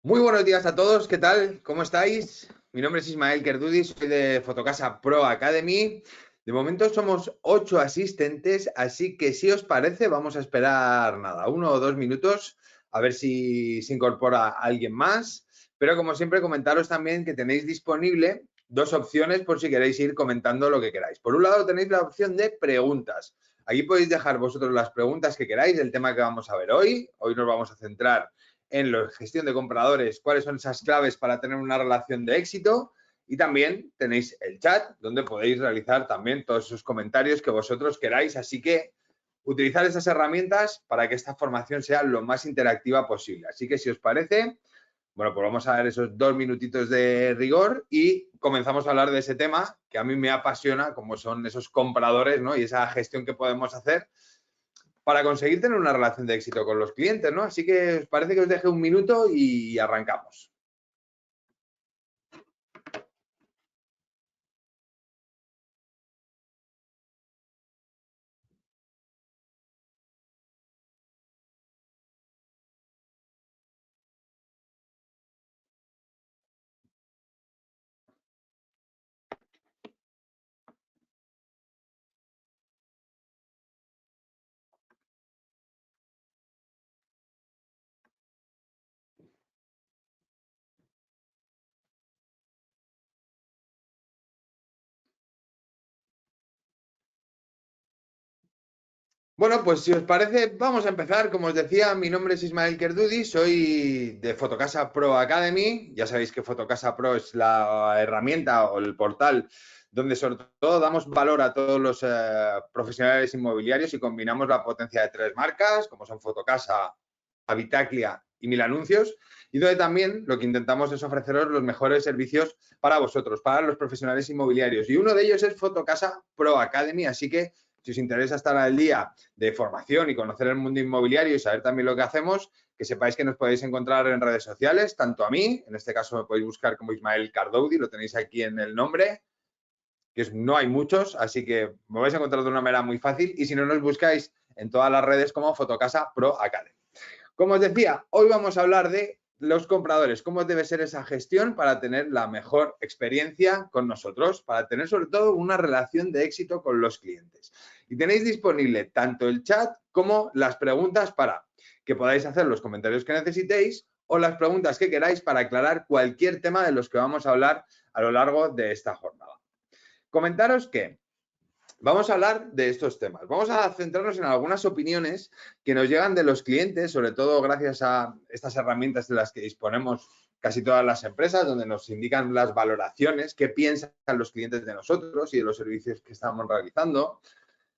Muy buenos días a todos, ¿qué tal? ¿Cómo estáis? Mi nombre es Ismael Kerdudi, soy de Fotocasa Pro Academy. De momento somos 8 asistentes, así que si os parece vamos a esperar nada, 1 o 2 minutos a ver si se incorpora alguien más. Pero como siempre comentaros también que tenéis disponible dos opciones por si queréis ir comentando lo que queráis. Por un lado tenéis la opción de preguntas. Aquí podéis dejar vosotros las preguntas que queráis del tema que vamos a ver hoy. Hoy nos vamos a centrar en la gestión de compradores, cuáles son esas claves para tener una relación de éxito. Y también tenéis el chat, donde podéis realizar también todos esos comentarios que vosotros queráis. Así que utilizar esas herramientas para que esta formación sea lo más interactiva posible. Así que si os parece, bueno, pues vamos a dar esos 2 minutitos de rigor y comenzamos a hablar de ese tema que a mí me apasiona, como son esos compradores, ¿no? Y esa gestión que podemos hacer para conseguir tener una relación de éxito con los clientes, ¿no? Así que os parece que os deje un minuto y arrancamos. Bueno, pues si os parece, vamos a empezar. Como os decía, mi nombre es Ismael Kerdudi, soy de Fotocasa Pro Academy. Ya sabéis que Fotocasa Pro es la herramienta o el portal donde sobre todo damos valor a todos los profesionales inmobiliarios y combinamos la potencia de 3 marcas, como son Fotocasa, Habitaclia y Mil Anuncios, y donde también lo que intentamos es ofreceros los mejores servicios para vosotros, para los profesionales inmobiliarios. Y uno de ellos es Fotocasa Pro Academy, así que si os interesa estar al día de formación y conocer el mundo inmobiliario y saber también lo que hacemos, que sepáis que nos podéis encontrar en redes sociales, tanto a mí, en este caso me podéis buscar como Ismael Kerdudi, lo tenéis aquí en el nombre, no hay muchos, así que me vais a encontrar de una manera muy fácil, y si no, nos buscáis en todas las redes como Fotocasa Pro Academy. Como os decía, hoy vamos a hablar de los compradores, cómo debe ser esa gestión para tener la mejor experiencia con nosotros, para tener sobre todo una relación de éxito con los clientes. Y tenéis disponible tanto el chat como las preguntas para que podáis hacer los comentarios que necesitéis o las preguntas que queráis para aclarar cualquier tema de los que vamos a hablar a lo largo de esta jornada. Comentaros que vamos a hablar de estos temas. Vamos a centrarnos en algunas opiniones que nos llegan de los clientes, sobre todo gracias a estas herramientas de las que disponemos casi todas las empresas, donde nos indican las valoraciones, qué piensan los clientes de nosotros y de los servicios que estamos realizando.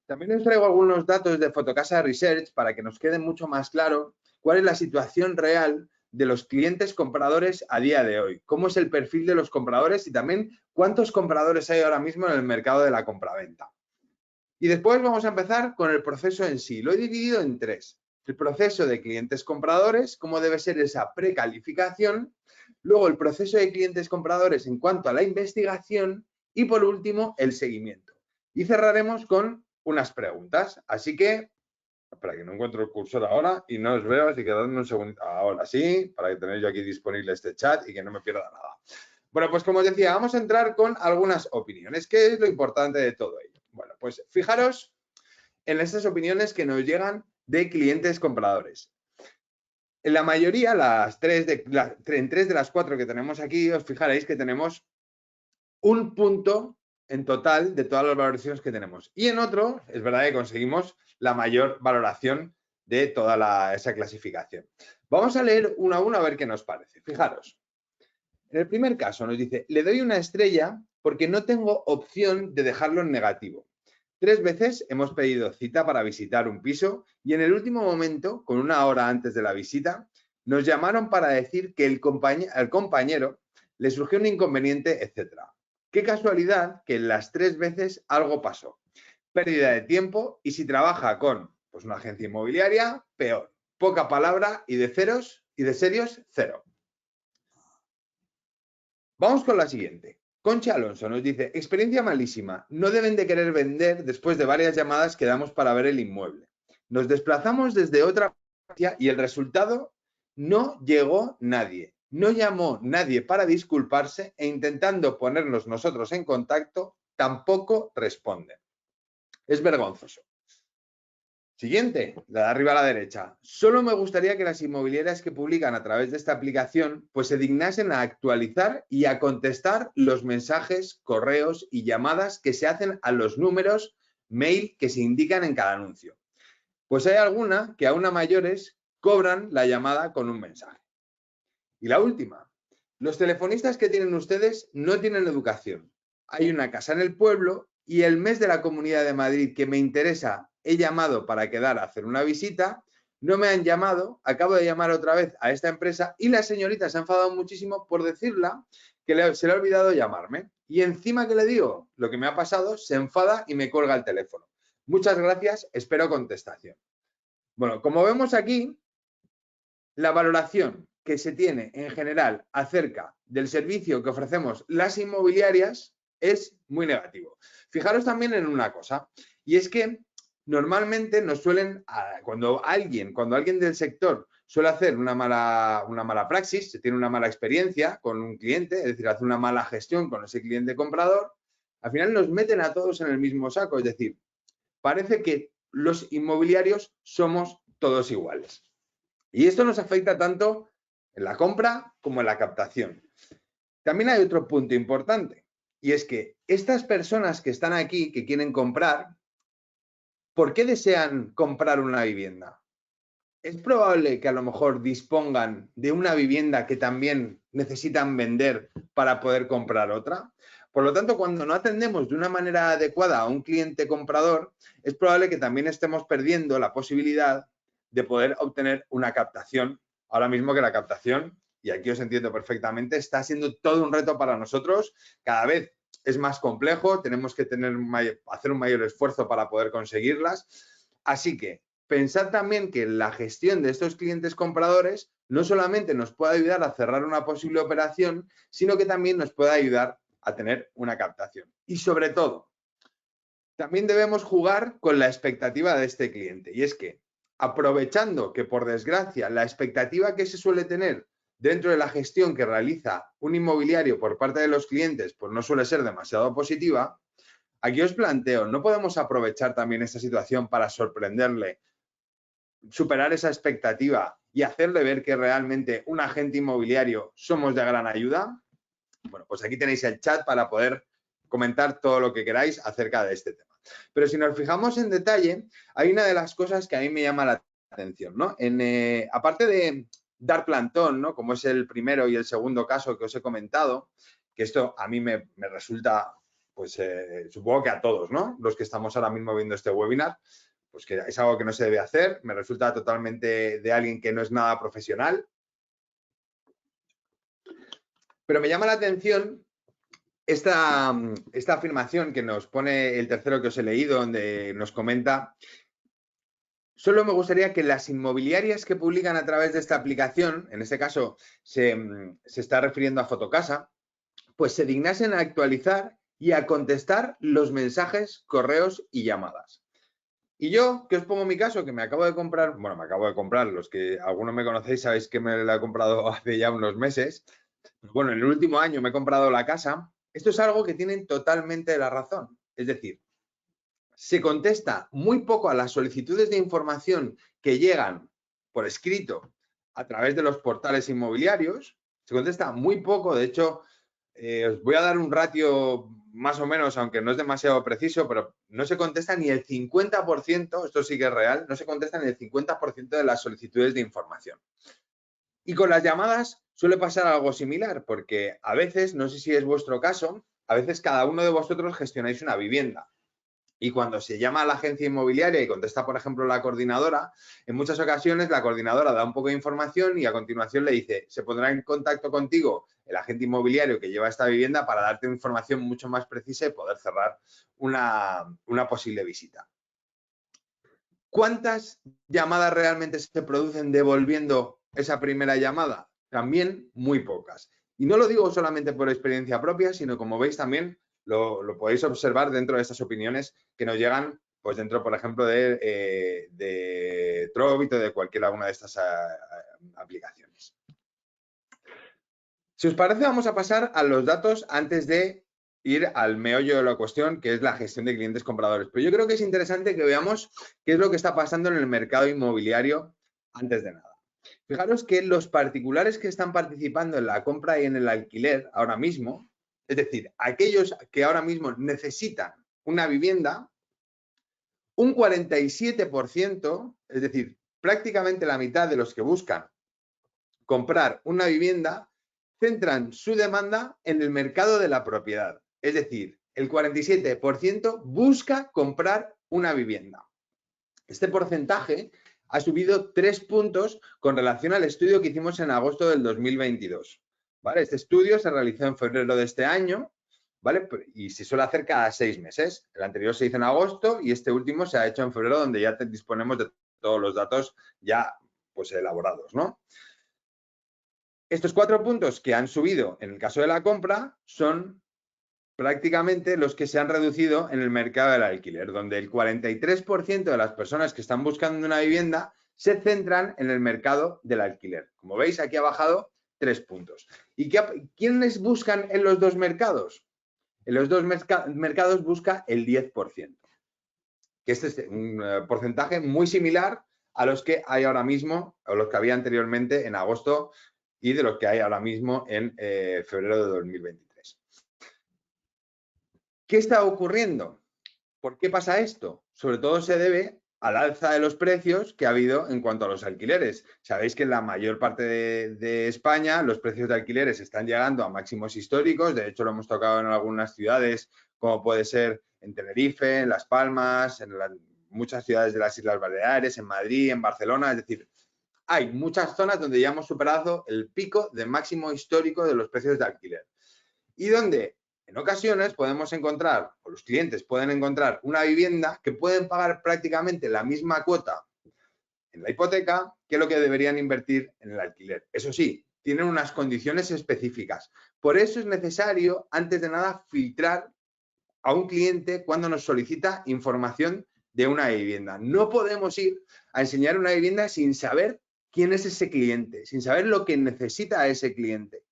También os traigo algunos datos de Fotocasa Research para que nos quede mucho más claro cuál es la situación real de los clientes compradores a día de hoy, cómo es el perfil de los compradores y también cuántos compradores hay ahora mismo en el mercado de la compraventa. Y después vamos a empezar con el proceso en sí. Lo he dividido en 3. El proceso de clientes compradores, cómo debe ser esa precalificación. Luego el proceso de clientes compradores en cuanto a la investigación. Y por último, el seguimiento. Y cerraremos con unas preguntas. Así que, espera que no encuentro el cursor ahora y no os veo, así que dadme un segundo. Ahora sí, para que tenéis yo aquí disponible este chat y que no me pierda nada. Bueno, pues como os decía, vamos a entrar con algunas opiniones. ¿Qué es lo importante de todo ello? Bueno, pues fijaros en estas opiniones que nos llegan de clientes compradores. En la mayoría, en 3 de las 4 que tenemos aquí, os fijaréis que tenemos un punto en total de todas las valoraciones que tenemos. Y en otro, es verdad que conseguimos la mayor valoración de toda esa clasificación. Vamos a leer uno a uno a ver qué nos parece. Fijaros. En el primer caso nos dice, le doy una estrella porque no tengo opción de dejarlo en negativo. 3 veces hemos pedido cita para visitar un piso y en el último momento, con 1 hora antes de la visita, nos llamaron para decir que al compañero le surgió un inconveniente, etc. Qué casualidad que en las 3 veces algo pasó. Pérdida de tiempo y si trabaja con una agencia inmobiliaria, peor. Poca palabra y de serios, cero. Vamos con la siguiente. Concha Alonso nos dice, experiencia malísima, no deben de querer vender después de varias llamadas que damos para ver el inmueble. Nos desplazamos desde otra provincia y el resultado no llegó nadie. No llamó nadie para disculparse e intentando ponernos nosotros en contacto, tampoco responden. Es vergonzoso. Siguiente, la de arriba a la derecha. Solo me gustaría que las inmobiliarias que publican a través de esta aplicación pues se dignasen a actualizar y a contestar los mensajes, correos y llamadas que se hacen a los números mail que se indican en cada anuncio. Pues hay alguna que aún a mayores cobran la llamada con un mensaje. Y la última, los telefonistas que tienen ustedes no tienen educación. Hay una casa en el pueblo y el mes de la Comunidad de Madrid que me interesa he llamado para quedar a hacer una visita, no me han llamado, acabo de llamar otra vez a esta empresa y la señorita se ha enfadado muchísimo por decirla que se le ha olvidado llamarme. Y encima que le digo lo que me ha pasado, se enfada y me cuelga el teléfono. Muchas gracias, espero contestación. Bueno, como vemos aquí, la valoración que se tiene en general acerca del servicio que ofrecemos las inmobiliarias es muy negativo. Fijaros también en una cosa, y es que normalmente nos suelen, cuando alguien del sector suele hacer una mala praxis, se tiene una mala experiencia con un cliente, es decir, hace una mala gestión con ese cliente comprador, al final nos meten a todos en el mismo saco, es decir, parece que los inmobiliarios somos todos iguales. Y esto nos afecta tanto en la compra como en la captación. También hay otro punto importante, y es que estas personas que están aquí, que quieren comprar, ¿por qué desean comprar una vivienda? Es probable que a lo mejor dispongan de una vivienda que también necesitan vender para poder comprar otra. Por lo tanto, cuando no atendemos de una manera adecuada a un cliente comprador, es probable que también estemos perdiendo la posibilidad de poder obtener una captación. Ahora mismo que la captación, y aquí os entiendo perfectamente, está siendo todo un reto para nosotros. Cada vez es más complejo, tenemos que hacer un mayor esfuerzo para poder conseguirlas. Así que pensad también que la gestión de estos clientes compradores no solamente nos puede ayudar a cerrar una posible operación, sino que también nos puede ayudar a tener una captación. Y sobre todo, también debemos jugar con la expectativa de este cliente. Y es que, aprovechando que, por desgracia, la expectativa que se suele tener dentro de la gestión que realiza un inmobiliario por parte de los clientes, pues no suele ser demasiado positiva, aquí os planteo, ¿no podemos aprovechar también esta situación para sorprenderle, superar esa expectativa y hacerle ver que realmente un agente inmobiliario somos de gran ayuda? Bueno, pues aquí tenéis el chat para poder comentar todo lo que queráis acerca de este tema. Pero si nos fijamos en detalle, hay una de las cosas que a mí me llama la atención, ¿no? Aparte de dar plantón, ¿no? Como es el primero y el segundo caso que os he comentado, que esto a mí me resulta, pues supongo que a todos, ¿no? Los que estamos ahora mismo viendo este webinar, pues que es algo que no se debe hacer, me resulta totalmente de alguien que no es nada profesional. Pero me llama la atención esta afirmación que nos pone el tercero que os he leído, donde nos comenta: solo me gustaría que las inmobiliarias que publican a través de esta aplicación, en este caso se está refiriendo a Fotocasa, pues se dignasen a actualizar y a contestar los mensajes, correos y llamadas. Y yo, que os pongo mi caso, que me acabo de comprar, los que algunos me conocéis sabéis que me la he comprado hace ya unos meses. Bueno, en el último año me he comprado la casa. Esto es algo que tienen totalmente la razón. Es decir, se contesta muy poco a las solicitudes de información que llegan por escrito a través de los portales inmobiliarios. Se contesta muy poco. De hecho, os voy a dar un ratio más o menos, aunque no es demasiado preciso, pero no se contesta ni el 50%, esto sí que es real, no se contesta ni el 50% de las solicitudes de información. Y con las llamadas suele pasar algo similar, porque a veces, no sé si es vuestro caso, a veces cada uno de vosotros gestionáis una vivienda. Y cuando se llama a la agencia inmobiliaria y contesta, por ejemplo, la coordinadora, en muchas ocasiones la coordinadora da un poco de información y a continuación le dice: se pondrá en contacto contigo el agente inmobiliario que lleva esta vivienda para darte información mucho más precisa y poder cerrar una posible visita. ¿Cuántas llamadas realmente se producen devolviendo esa primera llamada? También muy pocas. Y no lo digo solamente por experiencia propia, sino como veis también lo podéis observar dentro de estas opiniones que nos llegan, pues dentro, por ejemplo, de Trovit o de cualquiera una de estas aplicaciones. Si os parece, vamos a pasar a los datos antes de ir al meollo de la cuestión, que es la gestión de clientes compradores. Pero yo creo que es interesante que veamos qué es lo que está pasando en el mercado inmobiliario antes de nada. Fijaros que los particulares que están participando en la compra y en el alquiler ahora mismo, es decir, aquellos que ahora mismo necesitan una vivienda, un 47%, es decir, prácticamente la mitad de los que buscan comprar una vivienda, centran su demanda en el mercado de la propiedad. Es decir, el 47% busca comprar una vivienda. Este porcentaje ha subido 3 puntos con relación al estudio que hicimos en agosto del 2022. ¿Vale? Este estudio se realizó en febrero de este año, ¿vale? Y se suele hacer cada 6 meses. El anterior se hizo en agosto y este último se ha hecho en febrero, donde ya disponemos de todos los datos ya pues elaborados, ¿no? Estos 4 puntos que han subido en el caso de la compra son prácticamente los que se han reducido en el mercado del alquiler, donde el 43% de las personas que están buscando una vivienda se centran en el mercado del alquiler. Como veis, aquí ha bajado 3 puntos. ¿Y quiénes buscan en los dos mercados? En los dos mercados busca el 10%, que este es un porcentaje muy similar a los que hay ahora mismo, o los que había anteriormente en agosto y de los que hay ahora mismo en febrero de 2023. ¿Qué está ocurriendo? ¿Por qué pasa esto? Sobre todo se debe al alza de los precios que ha habido en cuanto a los alquileres. Sabéis que en la mayor parte de España los precios de alquileres están llegando a máximos históricos. De hecho, lo hemos tocado en algunas ciudades, como puede ser en Tenerife, en Las Palmas, en muchas ciudades de las Islas Baleares, en Madrid, en Barcelona. Es decir, hay muchas zonas donde ya hemos superado el pico de máximo histórico de los precios de alquiler. Y donde en ocasiones podemos encontrar, o los clientes pueden encontrar una vivienda que pueden pagar prácticamente la misma cuota en la hipoteca que lo que deberían invertir en el alquiler. Eso sí, tienen unas condiciones específicas. Por eso es necesario, antes de nada, filtrar a un cliente cuando nos solicita información de una vivienda. No podemos ir a enseñar una vivienda sin saber quién es ese cliente, sin saber lo que necesita ese cliente.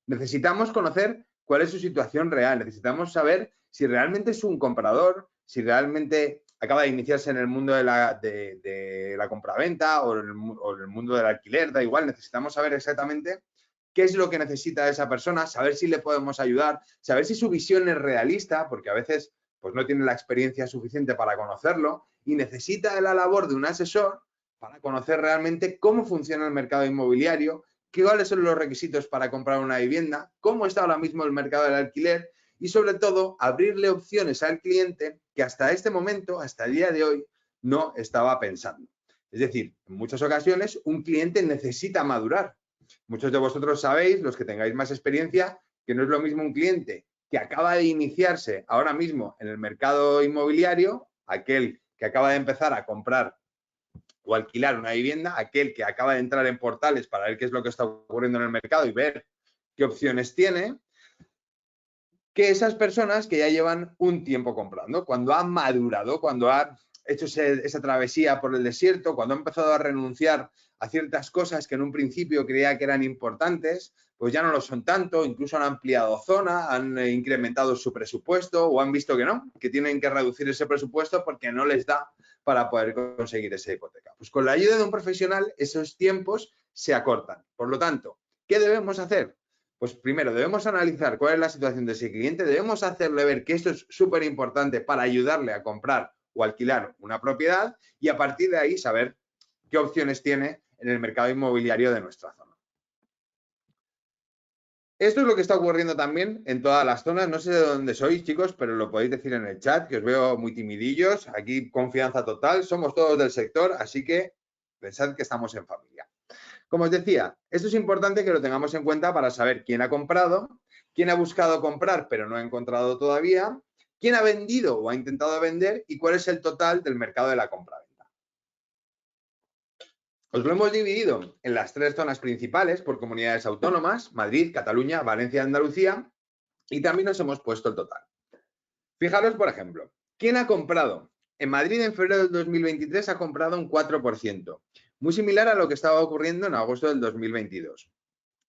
Necesitamos conocer cuál es su situación real, necesitamos saber si realmente es un comprador, si realmente acaba de iniciarse en el mundo de la compraventa o en el mundo del alquiler, da igual, necesitamos saber exactamente qué es lo que necesita esa persona, saber si le podemos ayudar, saber si su visión es realista, porque a veces pues, no tiene la experiencia suficiente para conocerlo y necesita de la labor de un asesor para conocer realmente cómo funciona el mercado inmobiliario, cuáles son los requisitos para comprar una vivienda, cómo está ahora mismo el mercado del alquiler y sobre todo abrirle opciones al cliente que hasta este momento, hasta el día de hoy, no estaba pensando. Es decir, en muchas ocasiones un cliente necesita madurar. Muchos de vosotros sabéis, los que tengáis más experiencia, que no es lo mismo un cliente que acaba de iniciarse ahora mismo en el mercado inmobiliario, aquel que acaba de empezar a comprar o alquilar una vivienda, aquel que acaba de entrar en portales para ver qué es lo que está ocurriendo en el mercado y ver qué opciones tiene, que esas personas que ya llevan un tiempo comprando, cuando han madurado, cuando han hecho esa travesía por el desierto, cuando han empezado a renunciar a ciertas cosas que en un principio creía que eran importantes, pues ya no lo son tanto, incluso han ampliado zona, han incrementado su presupuesto o han visto que no, que tienen que reducir ese presupuesto porque no les da para poder conseguir esa hipoteca. Pues con la ayuda de un profesional esos tiempos se acortan. Por lo tanto, ¿qué debemos hacer? Pues primero debemos analizar cuál es la situación de ese cliente, debemos hacerle ver que esto es súper importante para ayudarle a comprar o alquilar una propiedad y a partir de ahí saber qué opciones tiene en el mercado inmobiliario de nuestra zona. Esto es lo que está ocurriendo también en todas las zonas. No sé de dónde sois, chicos, pero lo podéis decir en el chat, que os veo muy timidillos. Aquí confianza total, somos todos del sector, así que pensad que estamos en familia. Como os decía, esto es importante que lo tengamos en cuenta para saber quién ha comprado, quién ha buscado comprar pero no ha encontrado todavía, quién ha vendido o ha intentado vender y cuál es el total del mercado de la compraventa. Os lo hemos dividido en las 3 zonas principales por comunidades autónomas, Madrid, Cataluña, Valencia, Andalucía, y también os hemos puesto el total. Fijaros, por ejemplo, ¿quién ha comprado? En Madrid, en febrero del 2023, ha comprado un 4%, muy similar a lo que estaba ocurriendo en agosto del 2022.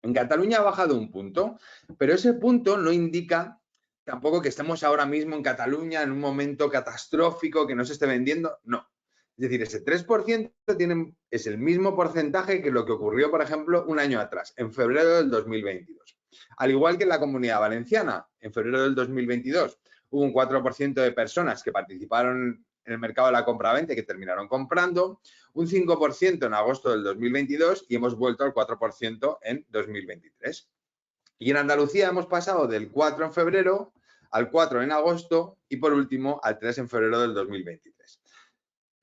En Cataluña ha bajado un punto, pero ese punto no indica tampoco que estemos ahora mismo en Cataluña en un momento catastrófico, que no se esté vendiendo, no. Es decir, ese 3% es el mismo porcentaje que lo que ocurrió, por ejemplo, un año atrás, en febrero del 2022. Al igual que en la Comunidad Valenciana, en febrero del 2022 hubo un 4% de personas que participaron en el mercado de la compra-venta y que terminaron comprando, un 5% en agosto del 2022 y hemos vuelto al 4% en 2023. Y en Andalucía hemos pasado del 4 en febrero al 4 en agosto y por último al 3 en febrero del 2023.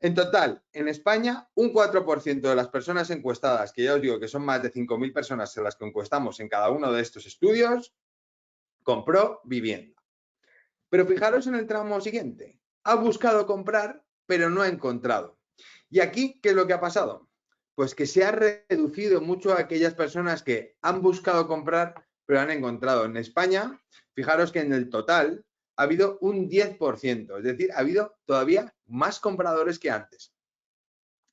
En total, en España, un 4% de las personas encuestadas, que ya os digo que son más de 5.000 personas en las que encuestamos en cada uno de estos estudios, compró vivienda. Pero fijaros en el tramo siguiente. Ha buscado comprar, pero no ha encontrado. ¿Y aquí qué es lo que ha pasado? Pues que se ha reducido mucho a aquellas personas que han buscado comprar, pero han encontrado. En España, fijaros que en el total ha habido un 10%, es decir, ha habido todavía más compradores que antes.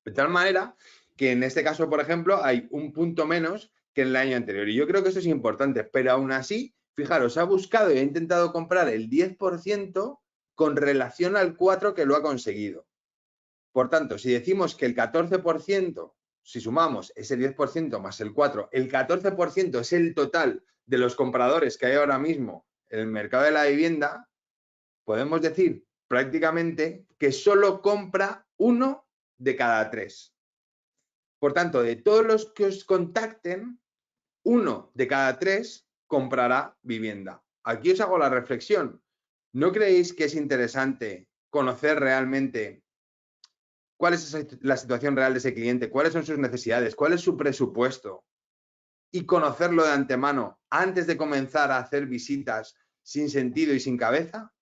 De tal manera que en este caso, por ejemplo, hay un punto menos que en el año anterior. Y yo creo que eso es importante, pero aún así, fijaros, ha buscado y ha intentado comprar el 10% con relación al 4% que lo ha conseguido. Por tanto, si decimos que el 14%, si sumamos ese 10% más el 4%, el 14% es el total de los compradores que hay ahora mismo en el mercado de la vivienda, podemos decir prácticamente que solo compra 1 de cada 3. Por tanto, de todos los que os contacten, 1 de cada 3 comprará vivienda. Aquí os hago la reflexión. ¿No creéis que es interesante conocer realmente cuál es la situación real de ese cliente, cuáles son sus necesidades, cuál es su presupuesto y conocerlo de antemano antes de comenzar a hacer visitas sin sentido y sin cabeza?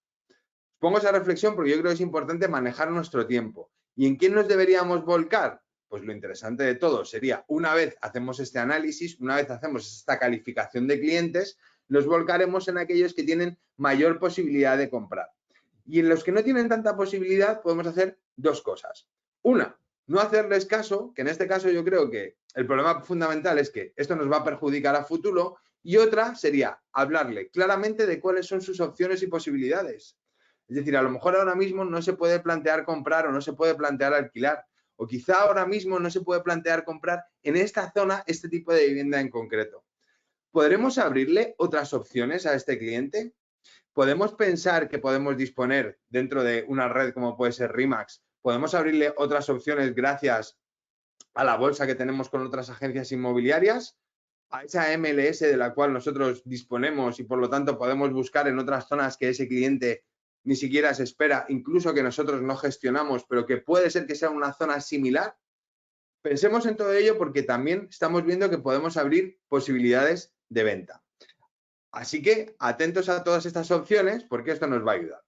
Pongo esa reflexión porque yo creo que es importante manejar nuestro tiempo. ¿Y en quién nos deberíamos volcar? Pues lo interesante de todo sería, una vez hacemos este análisis, una vez hacemos esta calificación de clientes, nos volcaremos en aquellos que tienen mayor posibilidad de comprar. Y en los que no tienen tanta posibilidad podemos hacer dos cosas. Una, no hacerles caso, que en este caso yo creo que el problema fundamental es que esto nos va a perjudicar a futuro, y otra sería hablarle claramente de cuáles son sus opciones y posibilidades. Es decir, a lo mejor ahora mismo no se puede plantear comprar o no se puede plantear alquilar, o quizá ahora mismo no se puede plantear comprar en esta zona este tipo de vivienda en concreto. ¿Podremos abrirle otras opciones a este cliente? ¿Podemos pensar que podemos disponer dentro de una red como puede ser RE/MAX? ¿Podemos abrirle otras opciones gracias a la bolsa que tenemos con otras agencias inmobiliarias? A esa MLS de la cual nosotros disponemos y por lo tanto podemos buscar en otras zonas que ese cliente ni siquiera se espera, incluso que nosotros no gestionamos, pero que puede ser que sea una zona similar. Pensemos en todo ello porque también estamos viendo que podemos abrir posibilidades de venta. Así que atentos a todas estas opciones porque esto nos va a ayudar.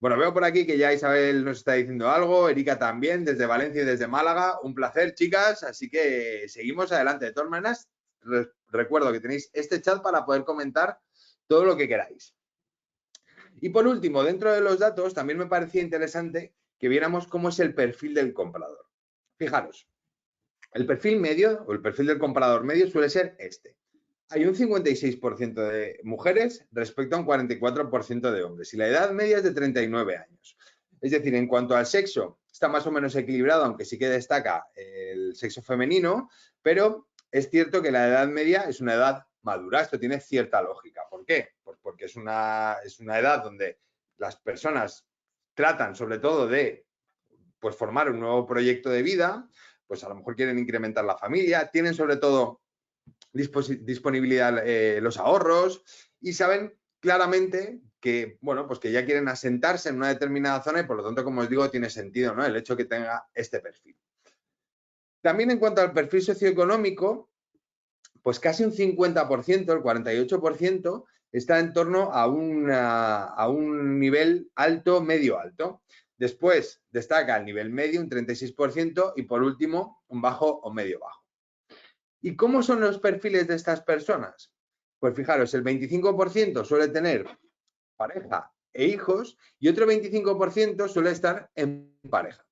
Bueno, veo por aquí que ya Isabel nos está diciendo algo, Erika también, desde Valencia y desde Málaga. Un placer, chicas, así que seguimos adelante. De todas maneras, recuerdo que tenéis este chat para poder comentar todo lo que queráis. Y por último, dentro de los datos, también me parecía interesante que viéramos cómo es el perfil del comprador. Fijaros, el perfil medio o el perfil del comprador medio suele ser este. Hay un 56% de mujeres respecto a un 44% de hombres y la edad media es de 39 años. Es decir, en cuanto al sexo, está más o menos equilibrado, aunque sí que destaca el sexo femenino, pero es cierto que la edad media es una edad madura. Esto tiene cierta lógica. ¿Por qué? Pues porque es una edad donde las personas tratan sobre todo de pues, formar un nuevo proyecto de vida, pues a lo mejor quieren incrementar la familia, tienen sobre todo disponibilidad los ahorros y saben claramente que, bueno, pues que ya quieren asentarse en una determinada zona y por lo tanto, como os digo, tiene sentido, ¿no? El hecho que tenga este perfil. También en cuanto al perfil socioeconómico, pues casi un 50%, el 48%, está en torno a un nivel alto, medio alto. Después destaca el nivel medio, un 36%, y por último, un bajo o medio bajo. ¿Y cómo son los perfiles de estas personas? Pues fijaros, el 25% suele tener pareja e hijos y otro 25% suele estar en pareja.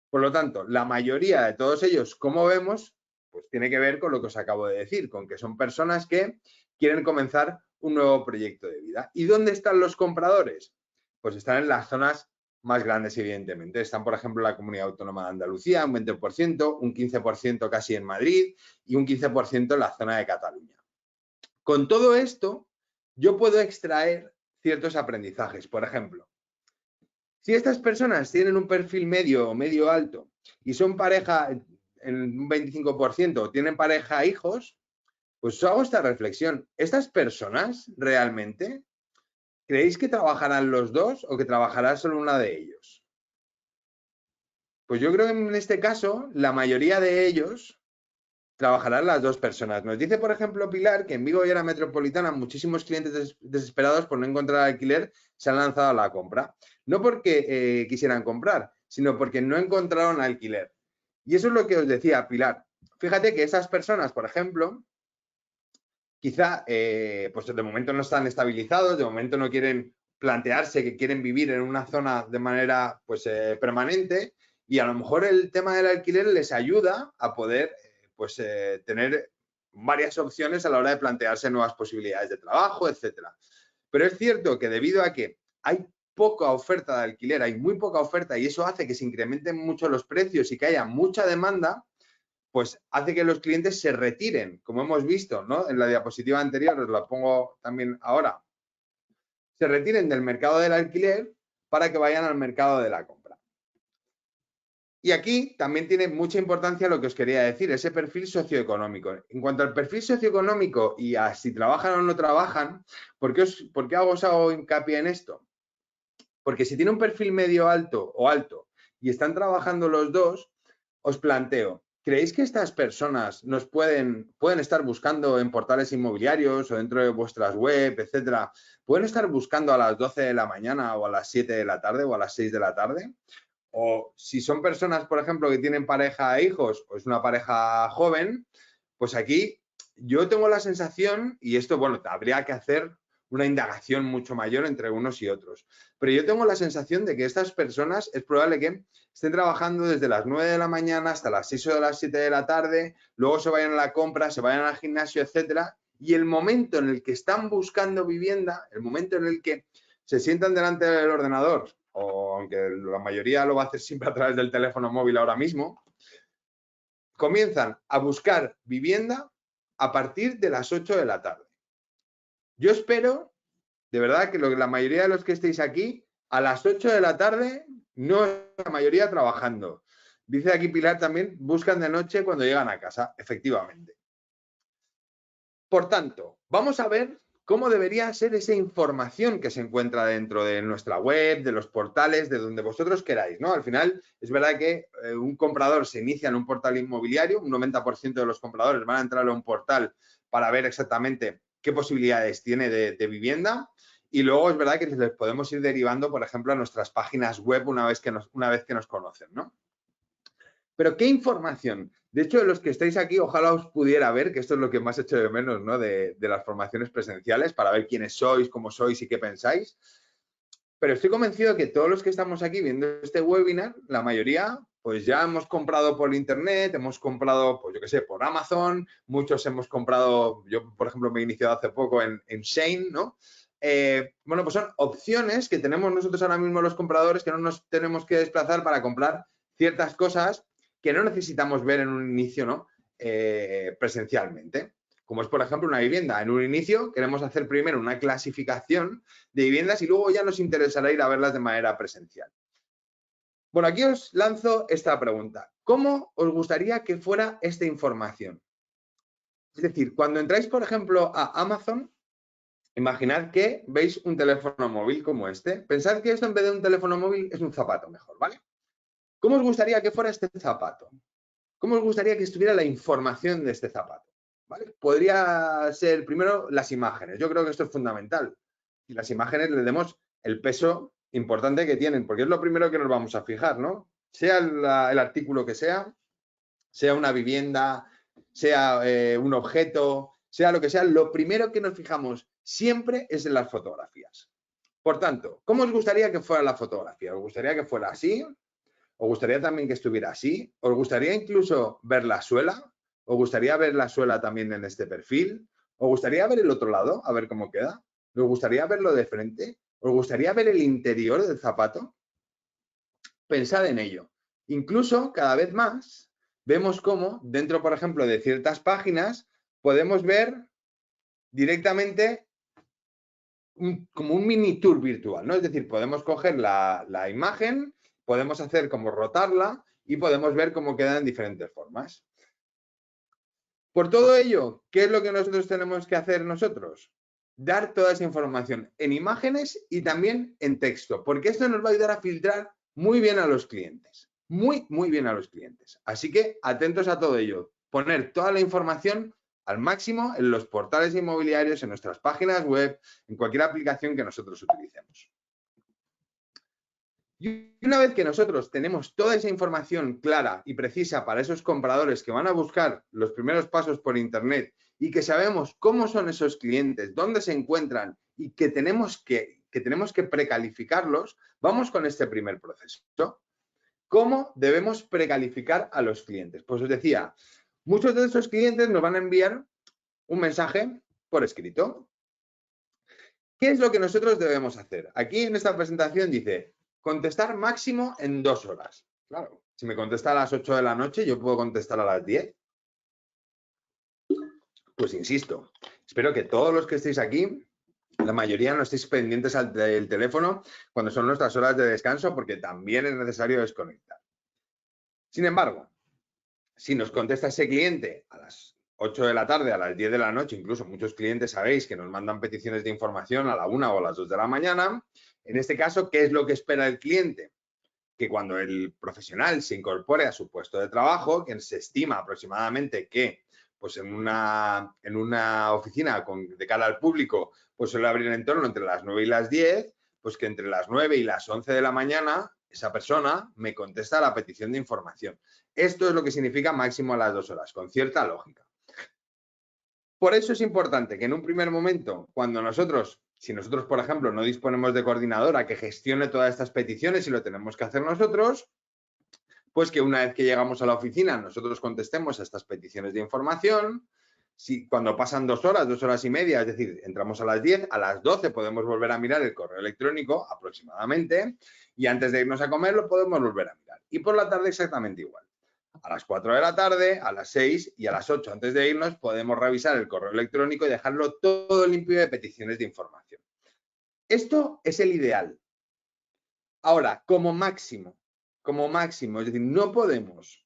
Por lo tanto, la mayoría de todos ellos, como vemos, Pues tiene que ver con lo que os acabo de decir, con que son personas que quieren comenzar un nuevo proyecto de vida. ¿Y dónde están los compradores? Pues están en las zonas más grandes, evidentemente. Están, por ejemplo, en la Comunidad Autónoma de Andalucía, un 20%, un 15% casi en Madrid y un 15% en la zona de Cataluña. Con todo esto, yo puedo extraer ciertos aprendizajes. Por ejemplo, si estas personas tienen un perfil medio o medio alto y son pareja en un 25%, tienen pareja e hijos, pues os hago esta reflexión. ¿Estas personas realmente creéis que trabajarán los dos o que trabajará solo una de ellos? Pues yo creo que en este caso la mayoría de ellos trabajarán las dos personas. Nos dice, por ejemplo, Pilar, que en Vigo y Área Metropolitana muchísimos clientes desesperados por no encontrar alquiler se han lanzado a la compra. No porque quisieran comprar, sino porque no encontraron alquiler. Y eso es lo que os decía, Pilar. Fíjate que esas personas, por ejemplo, quizá pues de momento no están estabilizados, de momento no quieren plantearse que quieren vivir en una zona de manera pues permanente, y a lo mejor el tema del alquiler les ayuda a poder tener varias opciones a la hora de plantearse nuevas posibilidades de trabajo, etcétera. Pero es cierto que debido a que hay poca oferta de alquiler, hay muy poca oferta, y eso hace que se incrementen mucho los precios y que haya mucha demanda, pues hace que los clientes se retiren, como hemos visto, ¿no? En la diapositiva anterior, os la pongo también ahora, se retiren del mercado del alquiler para que vayan al mercado de la compra. Y aquí también tiene mucha importancia lo que os quería decir, ese perfil socioeconómico. En cuanto al perfil socioeconómico y a si trabajan o no trabajan, ¿por qué os hago hincapié en esto? Porque si tiene un perfil medio alto o alto y están trabajando los dos, os planteo, ¿creéis que estas personas nos pueden estar buscando en portales inmobiliarios o dentro de vuestras web, etcétera? ¿Pueden estar buscando a las 12 de la mañana o a las 7 de la tarde o a las 6 de la tarde? O si son personas, por ejemplo, que tienen pareja e hijos o es una pareja joven, pues aquí yo tengo la sensación, y esto, bueno, habría que hacer una indagación mucho mayor entre unos y otros, pero yo tengo la sensación de que estas personas es probable que estén trabajando desde las 9 de la mañana hasta las 6 o las 7 de la tarde, luego se vayan a la compra, se vayan al gimnasio, etcétera, y el momento en el que están buscando vivienda, el momento en el que se sientan delante del ordenador, o aunque la mayoría lo va a hacer siempre a través del teléfono móvil ahora mismo, comienzan a buscar vivienda a partir de las 8 de la tarde. Yo espero, de verdad, que la mayoría de los que estéis aquí, a las 8 de la tarde, no es la mayoría trabajando. Dice aquí Pilar también, buscan de noche cuando llegan a casa, efectivamente. Por tanto, vamos a ver cómo debería ser esa información que se encuentra dentro de nuestra web, de los portales, de donde vosotros queráis, ¿no? Al final, es verdad que un comprador se inicia en un portal inmobiliario, un 90% de los compradores van a entrar a un portal para ver exactamente qué posibilidades tiene de vivienda, y luego es verdad que les podemos ir derivando, por ejemplo, a nuestras páginas web una vez que nos conocen, ¿no? Pero ¿qué información? De hecho, de los que estáis aquí, ojalá os pudiera ver, que esto es lo que más echo de menos, ¿no? De las formaciones presenciales, para ver quiénes sois, cómo sois y qué pensáis. Pero estoy convencido de que todos los que estamos aquí viendo este webinar, la mayoría, pues ya hemos comprado por internet, hemos comprado, pues yo qué sé, por Amazon, muchos hemos comprado, yo por ejemplo me he iniciado hace poco en Shein, ¿no? Bueno, pues son opciones que tenemos nosotros ahora mismo los compradores, que no nos tenemos que desplazar para comprar ciertas cosas que no necesitamos ver en un inicio, ¿no? Presencialmente. Como es, por ejemplo, una vivienda. En un inicio queremos hacer primero una clasificación de viviendas y luego ya nos interesará ir a verlas de manera presencial. Bueno, aquí os lanzo esta pregunta. ¿Cómo os gustaría que fuera esta información? Es decir, cuando entráis, por ejemplo, a Amazon, imaginad que veis un teléfono móvil como este. Pensad que esto en vez de un teléfono móvil es un zapato mejor, ¿vale? ¿Cómo os gustaría que fuera este zapato? ¿Cómo os gustaría que estuviera la información de este zapato? ¿Vale? Podría ser primero las imágenes. Yo creo que esto es fundamental. Y las imágenes le demos el peso importante que tienen, porque es lo primero que nos vamos a fijar, ¿no? Sea el artículo que sea una vivienda, sea un objeto, sea lo que sea, lo primero que nos fijamos siempre es en las fotografías. Por tanto, ¿cómo os gustaría que fuera la fotografía? ¿Os gustaría que fuera así? ¿Os gustaría también que estuviera así? ¿Os gustaría incluso ver la suela? ¿Os gustaría ver la suela también en este perfil? ¿Os gustaría ver el otro lado? A ver cómo queda. ¿Os gustaría verlo de frente? ¿Os gustaría ver el interior del zapato? Pensad en ello. Incluso, cada vez más, vemos cómo dentro, por ejemplo, de ciertas páginas, podemos ver directamente como un mini tour virtual, ¿no? Es decir, podemos coger la imagen, podemos hacer como rotarla y podemos ver cómo queda en diferentes formas. Por todo ello, ¿qué es lo que nosotros tenemos que hacer nosotros? Dar toda esa información en imágenes y también en texto, porque esto nos va a ayudar a filtrar muy bien a los clientes, muy bien a los clientes. Así que atentos a todo ello, poner toda la información al máximo en los portales inmobiliarios, en nuestras páginas web, en cualquier aplicación que nosotros utilicemos. Y una vez que nosotros tenemos toda esa información clara y precisa para esos compradores que van a buscar los primeros pasos por Internet y que sabemos cómo son esos clientes, dónde se encuentran y que tenemos que precalificarlos, vamos con este primer proceso. ¿Cómo debemos precalificar a los clientes? Pues os decía, muchos de esos clientes nos van a enviar un mensaje por escrito. ¿Qué es lo que nosotros debemos hacer? Aquí en esta presentación dice, contestar máximo en 2 horas. Claro, si me contesta a las 8 de la noche, yo puedo contestar a las 10. Pues insisto, espero que todos los que estéis aquí, la mayoría no estéis pendientes del teléfono cuando son nuestras horas de descanso, porque también es necesario desconectar. Sin embargo, si nos contesta ese cliente a las 8 de la tarde, a las 10 de la noche, incluso muchos clientes sabéis que nos mandan peticiones de información a la 1 o a las 2 de la mañana, en este caso, ¿qué es lo que espera el cliente? Que cuando el profesional se incorpore a su puesto de trabajo, que se estima aproximadamente que pues en una oficina de cara al público pues suele abrir en torno entre las 9 y las 10, pues que entre las 9 y las 11 de la mañana esa persona me contesta la petición de información. Esto es lo que significa máximo a las 2 horas, con cierta lógica. Por eso es importante que en un primer momento, si nosotros, por ejemplo, no disponemos de coordinadora que gestione todas estas peticiones y lo tenemos que hacer nosotros, pues que una vez que llegamos a la oficina nosotros contestemos a estas peticiones de información. Cuando pasan 2 horas, 2 horas y media, es decir, entramos a las 10, a las 12 podemos volver a mirar el correo electrónico aproximadamente y antes de irnos a comer lo podemos volver a mirar. Y por la tarde exactamente igual. A las 4 de la tarde, a las 6 y a las 8 antes de irnos podemos revisar el correo electrónico y dejarlo todo limpio de peticiones de información. Esto es el ideal. Ahora, como máximo, es decir, no podemos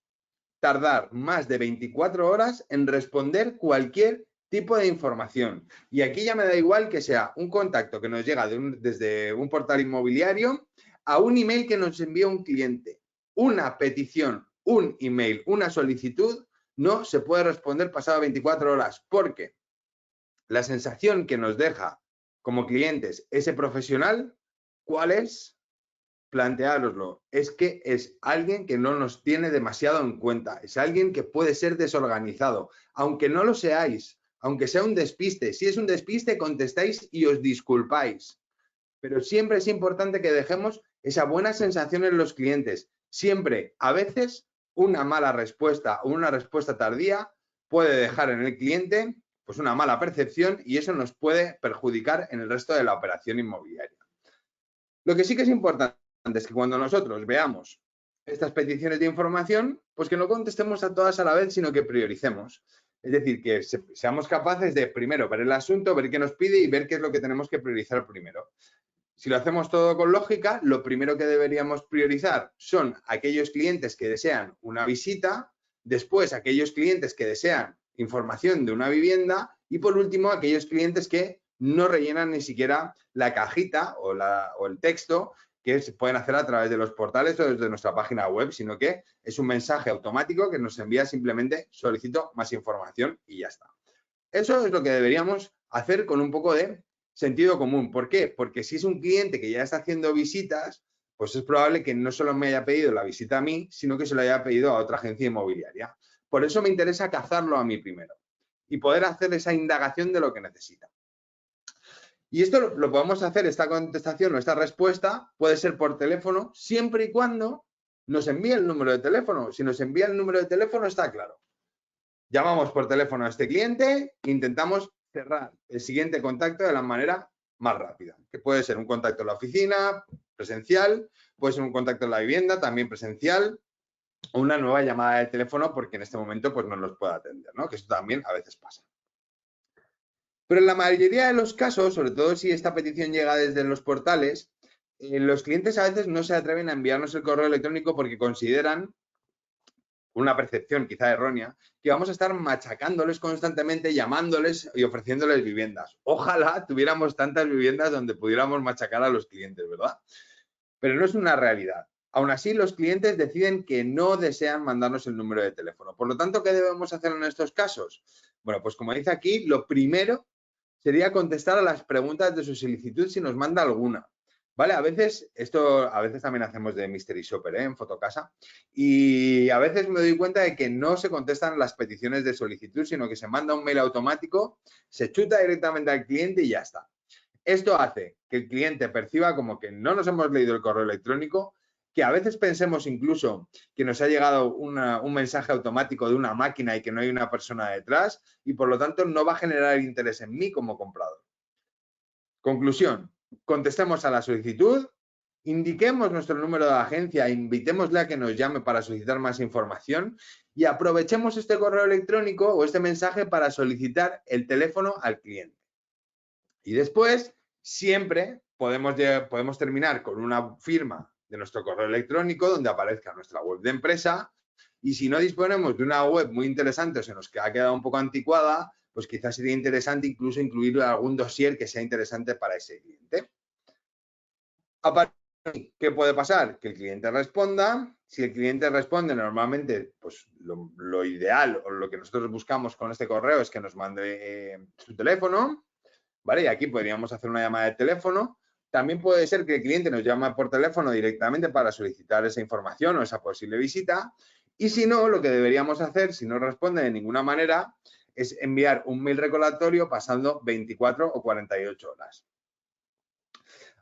tardar más de 24 horas en responder cualquier tipo de información. Y aquí ya me da igual que sea un contacto que nos llega desde un portal inmobiliario a un email que nos envía un cliente. Una petición, un email, una solicitud, no se puede responder pasado 24 horas porque la sensación que nos deja como clientes ese profesional, ¿cuál es? Planteároslo, es que es alguien que no nos tiene demasiado en cuenta, es alguien que puede ser desorganizado, aunque no lo seáis, aunque sea un despiste. Si es un despiste, contestáis y os disculpáis. Pero siempre es importante que dejemos esa buena sensación en los clientes. Siempre, a veces, una mala respuesta o una respuesta tardía puede dejar en el cliente pues una mala percepción y eso nos puede perjudicar en el resto de la operación inmobiliaria. Lo que sí que es importante es que cuando nosotros veamos estas peticiones de información, pues que no contestemos a todas a la vez, sino que prioricemos. Es decir, que seamos capaces de primero ver el asunto, ver qué nos pide y ver qué es lo que tenemos que priorizar primero. Si lo hacemos todo con lógica, lo primero que deberíamos priorizar son aquellos clientes que desean una visita, después aquellos clientes que desean información de una vivienda y por último aquellos clientes que no rellenan ni siquiera la cajita o el texto que se pueden hacer a través de los portales o desde nuestra página web, sino que es un mensaje automático que nos envía simplemente solicito más información y ya está. Eso es lo que deberíamos hacer con un poco de sentido común. ¿Por qué? Porque si es un cliente que ya está haciendo visitas, pues es probable que no solo me haya pedido la visita a mí, sino que se lo haya pedido a otra agencia inmobiliaria. Por eso me interesa cazarlo a mí primero y poder hacer esa indagación de lo que necesita. Y esto lo podemos hacer, esta contestación o esta respuesta puede ser por teléfono siempre y cuando nos envíe el número de teléfono. Si nos envía el número de teléfono está claro. Llamamos por teléfono a este cliente e intentamos cerrar el siguiente contacto de la manera más rápida, que puede ser un contacto en la oficina, presencial, puede ser un contacto en la vivienda, también presencial, o una nueva llamada de teléfono porque en este momento pues, no los puede atender, ¿no? Que esto también a veces pasa. Pero en la mayoría de los casos, sobre todo si esta petición llega desde los portales, los clientes a veces no se atreven a enviarnos el correo electrónico porque consideran, una percepción quizá errónea, que vamos a estar machacándoles constantemente, llamándoles y ofreciéndoles viviendas. Ojalá tuviéramos tantas viviendas donde pudiéramos machacar a los clientes, ¿verdad? Pero no es una realidad. Aún así, los clientes deciden que no desean mandarnos el número de teléfono. Por lo tanto, ¿qué debemos hacer en estos casos? Bueno, pues como dice aquí, lo primero sería contestar a las preguntas de su solicitud si nos manda alguna. ¿Vale? A veces también hacemos de Mystery Shopper, en Fotocasa, y a veces me doy cuenta de que no se contestan las peticiones de solicitud, sino que se manda un mail automático, se chuta directamente al cliente y ya está. Esto hace que el cliente perciba como que no nos hemos leído el correo electrónico, que a veces pensemos incluso que nos ha llegado un mensaje automático de una máquina y que no hay una persona detrás y por lo tanto no va a generar interés en mí como comprador. Conclusión, contestemos a la solicitud, indiquemos nuestro número de agencia, invitémosle a que nos llame para solicitar más información y aprovechemos este correo electrónico o este mensaje para solicitar el teléfono al cliente. Y después, siempre podemos terminar con una firma de nuestro correo electrónico donde aparezca nuestra web de empresa y si no disponemos de una web muy interesante o se nos ha quedado un poco anticuada, pues quizás sería interesante incluso incluir algún dossier que sea interesante para ese cliente. Aparte, ¿qué puede pasar? Que el cliente responda. Si el cliente responde, normalmente, pues lo ideal o lo que nosotros buscamos con este correo es que nos mande su teléfono. ¿Vale? Y aquí podríamos hacer una llamada de teléfono. También puede ser que el cliente nos llame por teléfono directamente para solicitar esa información o esa posible visita. Y si no, lo que deberíamos hacer, si no responde de ninguna manera, es enviar un mail recordatorio pasando 24 o 48 horas.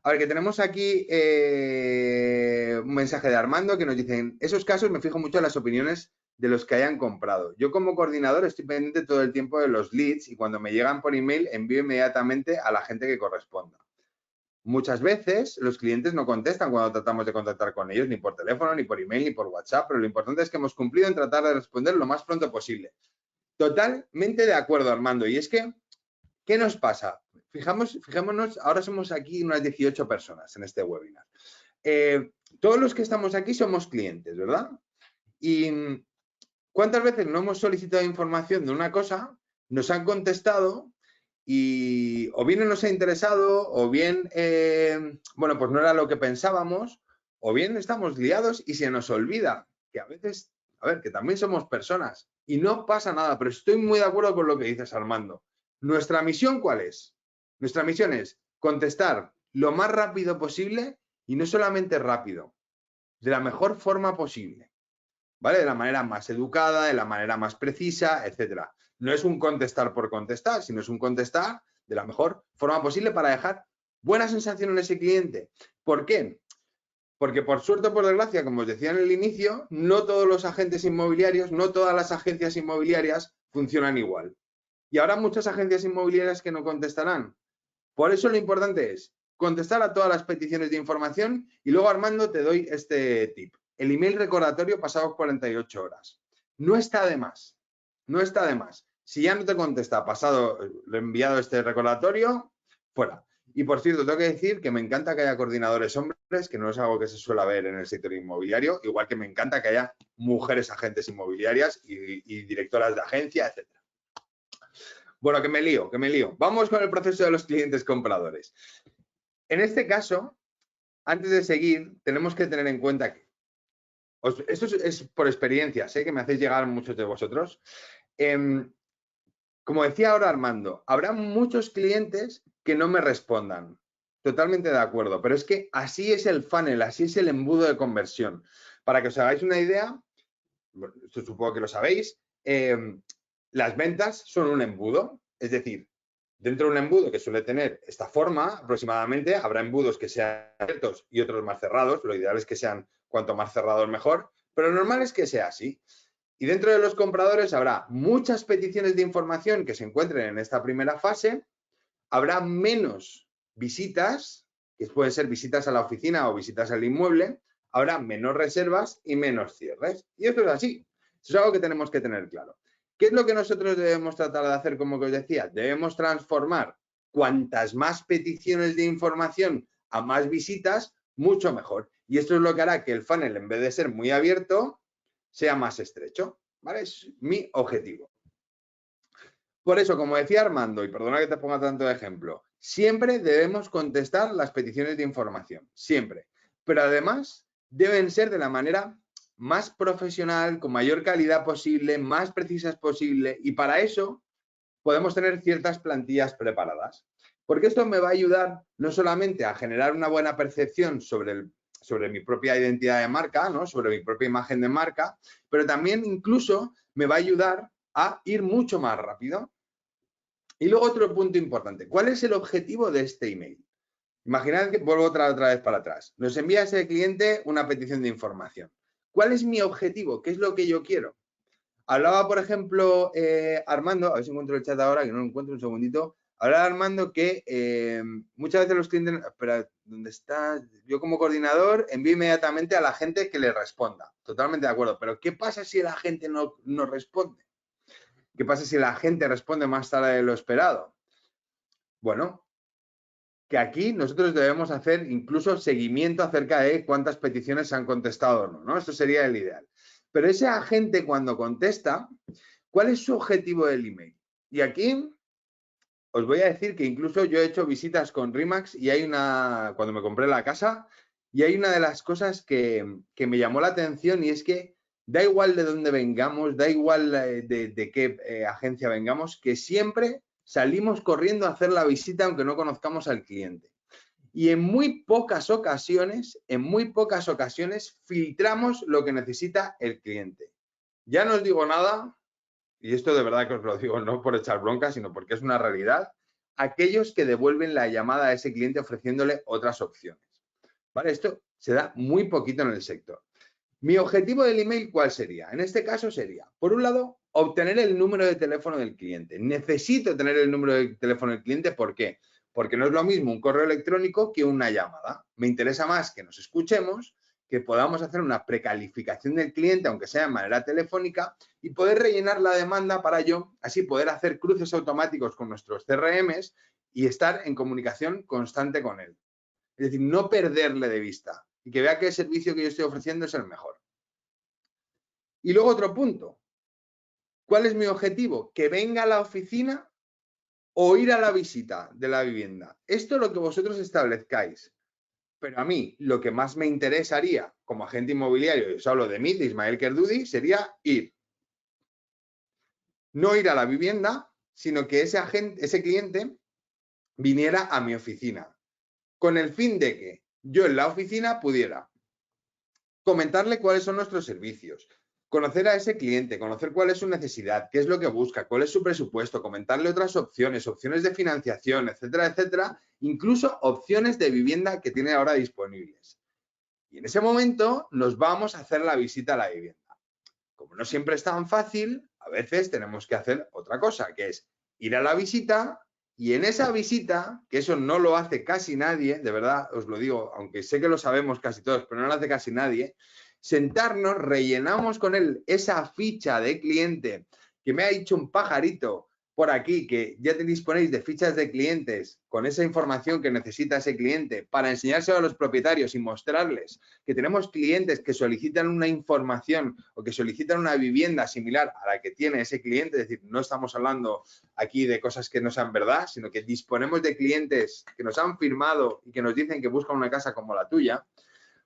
A ver, que tenemos aquí un mensaje de Armando que nos dice, en esos casos me fijo mucho en las opiniones de los que hayan comprado. Yo como coordinador estoy pendiente todo el tiempo de los leads y cuando me llegan por email envío inmediatamente a la gente que corresponda. Muchas veces los clientes no contestan cuando tratamos de contactar con ellos, ni por teléfono, ni por email, ni por WhatsApp, pero lo importante es que hemos cumplido en tratar de responder lo más pronto posible. Totalmente de acuerdo, Armando. Y es que, ¿qué nos pasa? Fijémonos, ahora somos aquí unas 18 personas en este webinar. Todos los que estamos aquí somos clientes, ¿verdad? Y ¿cuántas veces no hemos solicitado información de una cosa, nos han contestado y o bien no nos ha interesado, o bien, bueno, pues no era lo que pensábamos, o bien estamos liados y se nos olvida que a veces, a ver, que también somos personas y no pasa nada, pero estoy muy de acuerdo con lo que dices, Armando. ¿Nuestra misión cuál es? Nuestra misión es contestar lo más rápido posible y no solamente rápido, de la mejor forma posible. ¿Vale? De la manera más educada, de la manera más precisa, etcétera. No es un contestar por contestar, sino es un contestar de la mejor forma posible para dejar buena sensación en ese cliente. ¿Por qué? Porque por suerte o por desgracia, como os decía en el inicio, no todos los agentes inmobiliarios, no todas las agencias inmobiliarias funcionan igual. Y habrá muchas agencias inmobiliarias que no contestarán. Por eso lo importante es contestar a todas las peticiones de información y luego, Armando, te doy este tip. El email recordatorio pasados 48 horas. No está de más. No está de más. Si ya no te contesta pasado, le he enviado este recordatorio, fuera. Y por cierto, tengo que decir que me encanta que haya coordinadores hombres, que no es algo que se suele ver en el sector inmobiliario, igual que me encanta que haya mujeres agentes inmobiliarias y directoras de agencia, etc. Bueno, que me lío. Vamos con el proceso de los clientes compradores. En este caso, antes de seguir, tenemos que tener en cuenta que, esto es por experiencia, sé que me hacéis llegar muchos de vosotros. Como decía ahora Armando, habrá muchos clientes que no me respondan. Totalmente de acuerdo, pero es que así es el funnel, así es el embudo de conversión. Para que os hagáis una idea, esto supongo que lo sabéis, las ventas son un embudo, es decir, dentro de un embudo que suele tener esta forma aproximadamente, habrá embudos que sean abiertos y otros más cerrados, lo ideal es que sean cuanto más cerrados mejor, pero lo normal es que sea así. Y dentro de los compradores habrá muchas peticiones de información que se encuentren en esta primera fase, habrá menos visitas, que pueden ser visitas a la oficina o visitas al inmueble, habrá menos reservas y menos cierres. Y esto es así. Eso es algo que tenemos que tener claro. ¿Qué es lo que nosotros debemos tratar de hacer, como que os decía? Debemos transformar cuantas más peticiones de información a más visitas, mucho mejor. Y esto es lo que hará que el funnel, en vez de ser muy abierto, sea más estrecho. ¿Vale? Es mi objetivo. Por eso, como decía Armando, y perdona que te ponga tanto de ejemplo, siempre debemos contestar las peticiones de información, siempre. Pero además deben ser de la manera más profesional, con mayor calidad posible, más precisas posible, y para eso podemos tener ciertas plantillas preparadas. Porque esto me va a ayudar no solamente a generar una buena percepción sobre mi propia identidad de marca, ¿no? Sobre mi propia imagen de marca, pero también incluso me va a ayudar a ir mucho más rápido. Y luego otro punto importante, ¿cuál es el objetivo de este email? Imaginad que vuelvo otra vez para atrás. Nos envía ese cliente una petición de información. ¿Cuál es mi objetivo? ¿Qué es lo que yo quiero? Hablaba, por ejemplo, Armando, a ver si encuentro el chat ahora, que no lo encuentro, un segundito. Hablaba Armando que muchas veces los clientes, espera, ¿dónde está? Yo como coordinador envío inmediatamente a la gente que le responda. Totalmente de acuerdo, pero ¿qué pasa si la gente no responde? ¿Qué pasa si la gente responde más tarde de lo esperado? Bueno, que aquí nosotros debemos hacer incluso seguimiento acerca de cuántas peticiones se han contestado o no, ¿no? Esto sería el ideal. Pero ese agente cuando contesta, ¿cuál es su objetivo del email? Y aquí os voy a decir que incluso yo he hecho visitas con RE/MAX y cuando me compré la casa, y hay una de las cosas que me llamó la atención y es que da igual de dónde vengamos, da igual de qué agencia vengamos, que siempre salimos corriendo a hacer la visita aunque no conozcamos al cliente. Y en muy pocas ocasiones, filtramos lo que necesita el cliente. Ya no os digo nada, y esto de verdad que os lo digo no por echar bronca, sino porque es una realidad, aquellos que devuelven la llamada a ese cliente ofreciéndole otras opciones. ¿Vale? Esto se da muy poquito en el sector. Mi objetivo del email, ¿cuál sería? En este caso sería, por un lado, obtener el número de teléfono del cliente. Necesito tener el número de teléfono del cliente, ¿por qué? Porque no es lo mismo un correo electrónico que una llamada. Me interesa más que nos escuchemos, que podamos hacer una precalificación del cliente, aunque sea de manera telefónica, y poder rellenar la demanda para yo, así poder hacer cruces automáticos con nuestros CRMs y estar en comunicación constante con él. Es decir, no perderle de vista y que vea que el servicio que yo estoy ofreciendo es el mejor. Y luego otro punto. ¿Cuál es mi objetivo? Que venga a la oficina o ir a la visita de la vivienda. Esto es lo que vosotros establezcáis. Pero a mí lo que más me interesaría como agente inmobiliario, y os hablo de mí, de Ismael Kerdudi, sería ir. No ir a la vivienda, sino que ese cliente viniera a mi oficina. Con el fin de que yo en la oficina pudiera comentarle cuáles son nuestros servicios, conocer a ese cliente, conocer cuál es su necesidad, qué es lo que busca, cuál es su presupuesto, comentarle otras opciones, opciones de financiación, etcétera, etcétera, incluso opciones de vivienda que tiene ahora disponibles. Y en ese momento nos vamos a hacer la visita a la vivienda. Como no siempre es tan fácil, a veces tenemos que hacer otra cosa, que es ir a la visita y en esa visita, que eso no lo hace casi nadie, de verdad os lo digo, aunque sé que lo sabemos casi todos, pero no lo hace casi nadie, sentarnos, rellenamos con él esa ficha de cliente que me ha dicho un pajarito por aquí, que ya disponéis de fichas de clientes con esa información que necesita ese cliente para enseñárselo a los propietarios y mostrarles que tenemos clientes que solicitan una información o que solicitan una vivienda similar a la que tiene ese cliente, es decir, no estamos hablando aquí de cosas que no sean verdad, sino que disponemos de clientes que nos han firmado y que nos dicen que buscan una casa como la tuya.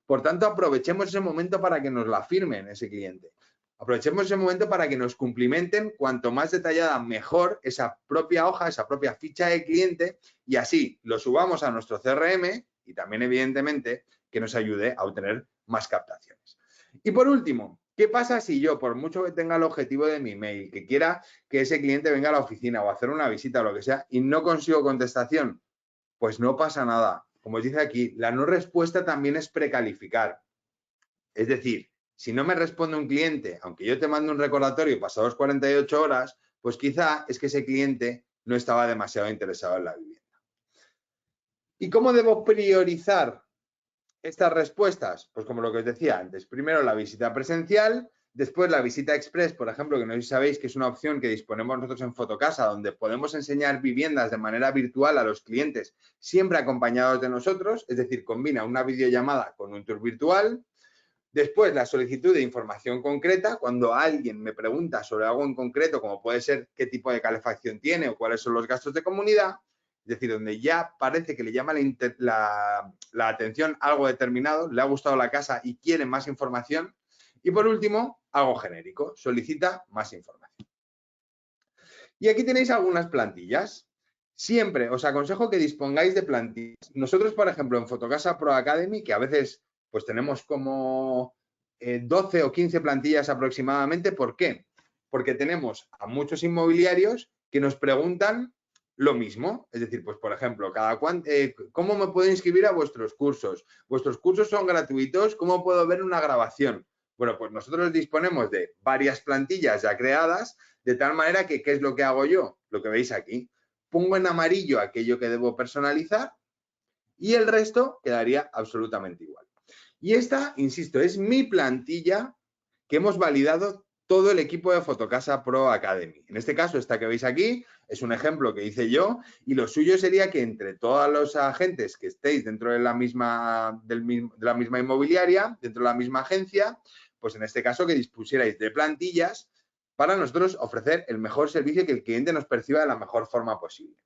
Por tanto, aprovechemos ese momento para que nos la firmen ese cliente. Aprovechemos ese momento para que nos cumplimenten cuanto más detallada mejor esa propia hoja, esa propia ficha de cliente y así lo subamos a nuestro CRM y también evidentemente que nos ayude a obtener más captaciones. Y por último, ¿qué pasa si yo, por mucho que tenga el objetivo de mi email, que quiera que ese cliente venga a la oficina o hacer una visita o lo que sea y no consigo contestación? Pues no pasa nada. Como os dice aquí, la no respuesta también es precalificar. Es decir, Si no me responde un cliente, aunque yo te mando un recordatorio pasados 48 horas, pues quizá es que ese cliente no estaba demasiado interesado en la vivienda. ¿Y cómo debo priorizar estas respuestas? Pues como lo que os decía antes, primero la visita presencial, después la visita express, por ejemplo, que no sé si sabéis que es una opción que disponemos nosotros en Fotocasa, donde podemos enseñar viviendas de manera virtual a los clientes, siempre acompañados de nosotros, es decir, combina una videollamada con un tour virtual. Después, la solicitud de información concreta, cuando alguien me pregunta sobre algo en concreto, como puede ser qué tipo de calefacción tiene o cuáles son los gastos de comunidad, es decir, donde ya parece que le llama la atención algo determinado, le ha gustado la casa y quiere más información. Y por último, algo genérico, solicita más información. Y aquí tenéis algunas plantillas. Siempre os aconsejo que dispongáis de plantillas. Nosotros, por ejemplo, en Fotocasa Pro Academy, que a veces pues tenemos como 12 o 15 plantillas aproximadamente. ¿Por qué? Porque tenemos a muchos inmobiliarios que nos preguntan lo mismo. Es decir, pues por ejemplo, ¿cómo me puedo inscribir a vuestros cursos? ¿Vuestros cursos son gratuitos? ¿Cómo puedo ver una grabación? Bueno, pues nosotros disponemos de varias plantillas ya creadas, de tal manera que, ¿qué es lo que hago yo? Lo que veis aquí. Pongo en amarillo aquello que debo personalizar y el resto quedaría absolutamente igual. Y esta, insisto, es mi plantilla que hemos validado todo el equipo de Fotocasa Pro Academy. En este caso, esta que veis aquí es un ejemplo que hice yo y lo suyo sería que entre todos los agentes que estéis dentro de la misma inmobiliaria, dentro de la misma agencia, pues en este caso que dispusierais de plantillas para nosotros ofrecer el mejor servicio y que el cliente nos perciba de la mejor forma posible.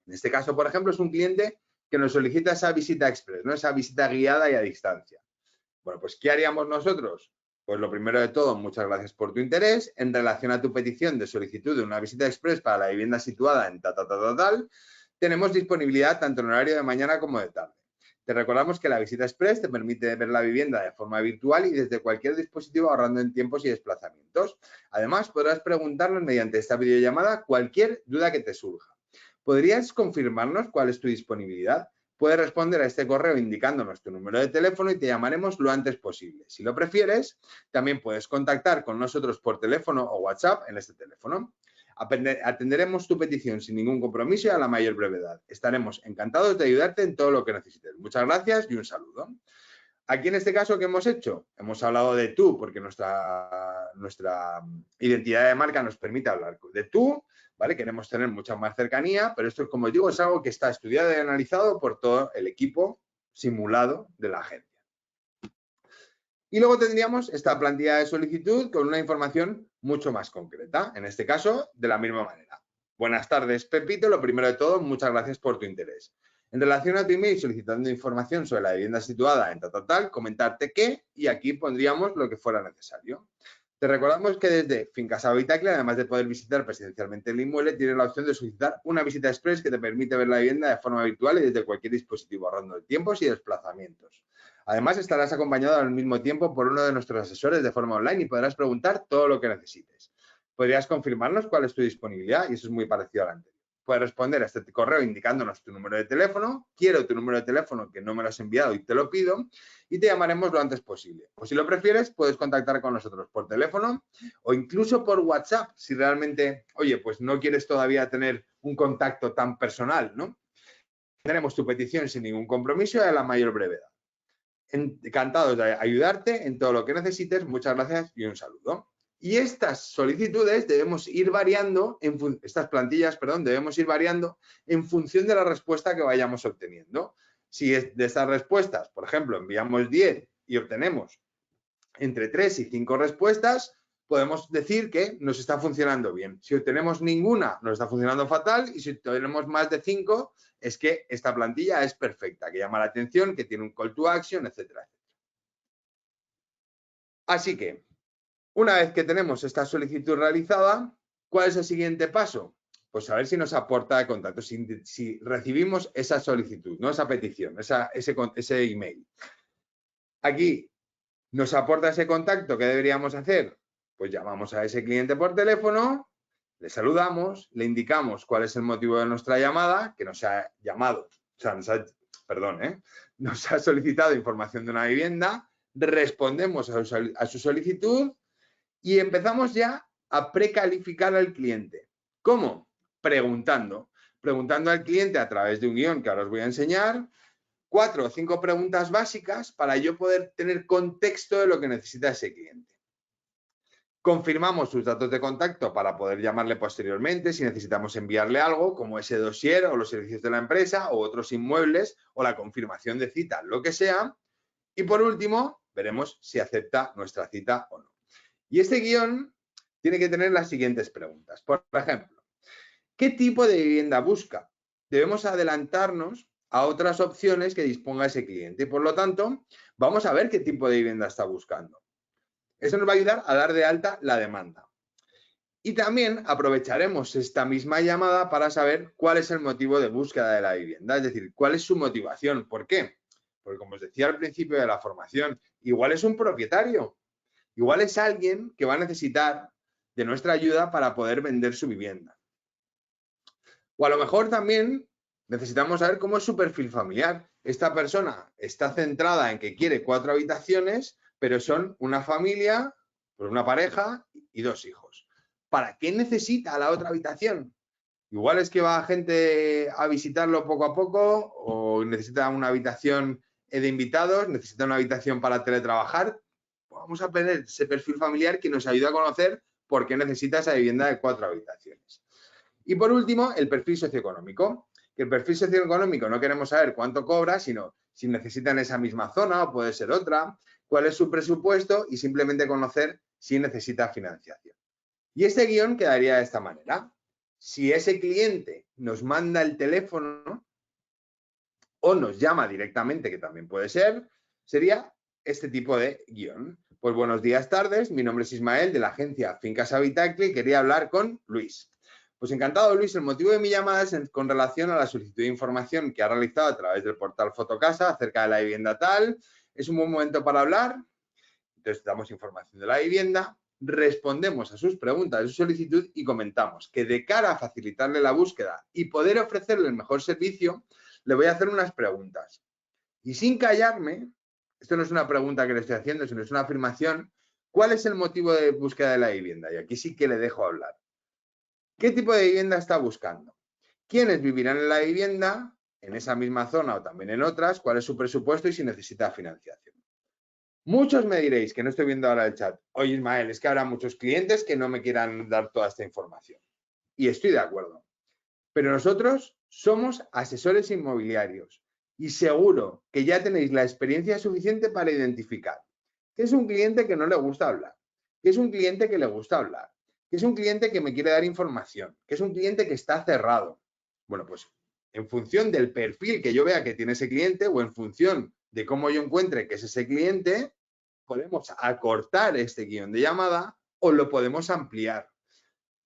En este caso, por ejemplo, es un cliente que nos solicita esa visita express, ¿no? Esa visita guiada y a distancia. Bueno, pues ¿qué haríamos nosotros? Pues lo primero de todo, muchas gracias por tu interés. En relación a tu petición de solicitud de una visita express para la vivienda situada en tal, tenemos disponibilidad tanto en horario de mañana como de tarde. Te recordamos que la visita express te permite ver la vivienda de forma virtual y desde cualquier dispositivo ahorrando en tiempos y desplazamientos. Además, podrás preguntarnos mediante esta videollamada cualquier duda que te surja. ¿Podrías confirmarnos cuál es tu disponibilidad? Puedes responder a este correo indicándonos tu número de teléfono y te llamaremos lo antes posible. Si lo prefieres, también puedes contactar con nosotros por teléfono o WhatsApp en este teléfono. Atenderemos tu petición sin ningún compromiso y a la mayor brevedad. Estaremos encantados de ayudarte en todo lo que necesites. Muchas gracias y un saludo. Aquí en este caso, ¿qué hemos hecho? Hemos hablado de tú porque nuestra identidad de marca nos permite hablar de tú, ¿vale? Queremos tener mucha más cercanía, pero esto, como digo, es algo que está estudiado y analizado por todo el equipo simulado de la agencia. Y luego tendríamos esta plantilla de solicitud con una información mucho más concreta, en este caso, de la misma manera. Buenas tardes, Pepito. Lo primero de todo, muchas gracias por tu interés. En relación a tu email solicitando información sobre la vivienda situada en tal, comentarte qué, y aquí pondríamos lo que fuera necesario. Te recordamos que desde Fincasa Habitacle, además de poder visitar presencialmente el inmueble, tienes la opción de solicitar una visita express que te permite ver la vivienda de forma virtual y desde cualquier dispositivo, ahorrando de tiempos y desplazamientos. Además, estarás acompañado al mismo tiempo por uno de nuestros asesores de forma online y podrás preguntar todo lo que necesites. Podrías confirmarnos cuál es tu disponibilidad y eso es muy parecido al anterior. Puedes responder a este correo indicándonos tu número de teléfono, quiero tu número de teléfono que no me lo has enviado y te lo pido, y te llamaremos lo antes posible. O si lo prefieres, puedes contactar con nosotros por teléfono o incluso por WhatsApp, si realmente, oye, pues no quieres todavía tener un contacto tan personal, ¿no? Tenemos tu petición sin ningún compromiso y a la mayor brevedad. Encantados de ayudarte en todo lo que necesites. Muchas gracias y un saludo. Y estas solicitudes debemos ir variando, estas plantillas, perdón, debemos ir variando en función de la respuesta que vayamos obteniendo. Si es de estas respuestas, por ejemplo, enviamos 10 y obtenemos entre 3 y 5 respuestas, podemos decir que nos está funcionando bien. Si obtenemos ninguna, nos está funcionando fatal, y si obtenemos más de 5, es que esta plantilla es perfecta, que llama la atención, que tiene un call to action, etcétera, etcétera. Así que, una vez que tenemos esta solicitud realizada, ¿cuál es el siguiente paso? Pues a ver si nos aporta de contacto, si recibimos esa solicitud, ¿no? Esa petición, ese email. Aquí nos aporta ese contacto, ¿qué deberíamos hacer? Pues llamamos a ese cliente por teléfono, le saludamos, le indicamos cuál es el motivo de nuestra llamada, que nos ha llamado, o sea, nos ha solicitado información de una vivienda, respondemos a su solicitud y empezamos ya a precalificar al cliente. ¿Cómo? Preguntando al cliente a través de un guión que ahora os voy a enseñar, 4 o 5 preguntas básicas para yo poder tener contexto de lo que necesita ese cliente. Confirmamos sus datos de contacto para poder llamarle posteriormente si necesitamos enviarle algo, como ese dossier o los servicios de la empresa o otros inmuebles o la confirmación de cita, lo que sea. Y por último, veremos si acepta nuestra cita o no. Y este guión tiene que tener las siguientes preguntas. Por ejemplo, ¿qué tipo de vivienda busca? Debemos adelantarnos a otras opciones que disponga ese cliente y, por lo tanto, vamos a ver qué tipo de vivienda está buscando. Eso nos va a ayudar a dar de alta la demanda. Y también aprovecharemos esta misma llamada para saber cuál es el motivo de búsqueda de la vivienda, es decir, cuál es su motivación. ¿Por qué? Porque, como os decía al principio de la formación, igual es un propietario, igual es alguien que va a necesitar de nuestra ayuda para poder vender su vivienda. O a lo mejor también necesitamos saber cómo es su perfil familiar. Esta persona está centrada en que quiere 4 habitaciones, pero son una familia, pues una pareja y 2 hijos. ¿Para qué necesita la otra habitación? Igual es que va gente a visitarlo poco a poco o necesita una habitación de invitados, necesita una habitación para teletrabajar. Vamos a aprender ese perfil familiar que nos ayuda a conocer por qué necesita esa vivienda de 4 habitaciones. Y por último, el perfil socioeconómico. Que el perfil socioeconómico no queremos saber cuánto cobra, sino si necesita en esa misma zona o puede ser otra, cuál es su presupuesto y simplemente conocer si necesita financiación. Y este guión quedaría de esta manera. Si ese cliente nos manda el teléfono o nos llama directamente, que también puede ser, sería este tipo de guión. Pues buenos días, tardes. Mi nombre es Ismael de la agencia Fincas Habitacle y quería hablar con Luis. Pues encantado, Luis. El motivo de mi llamada es con relación a la solicitud de información que ha realizado a través del portal Fotocasa acerca de la vivienda tal. Es un buen momento para hablar. Entonces, damos información de la vivienda, respondemos a sus preguntas de su solicitud y comentamos que de cara a facilitarle la búsqueda y poder ofrecerle el mejor servicio, le voy a hacer unas preguntas. Y sin callarme, esto no es una pregunta que le estoy haciendo, sino es una afirmación, ¿cuál es el motivo de búsqueda de la vivienda? Y aquí sí que le dejo hablar. ¿Qué tipo de vivienda está buscando? ¿Quiénes vivirán en la vivienda, en esa misma zona o también en otras? ¿Cuál es su presupuesto y si necesita financiación? Muchos me diréis, que no estoy viendo ahora el chat, oye Ismael, es que habrá muchos clientes que no me quieran dar toda esta información. Y estoy de acuerdo. Pero nosotros somos asesores inmobiliarios y seguro que ya tenéis la experiencia suficiente para identificar que es un cliente que no le gusta hablar, que es un cliente que le gusta hablar, que es un cliente que me quiere dar información, que es un cliente que está cerrado. Bueno, pues en función del perfil que yo vea que tiene ese cliente o en función de cómo yo encuentre que es ese cliente, podemos acortar este guión de llamada o lo podemos ampliar.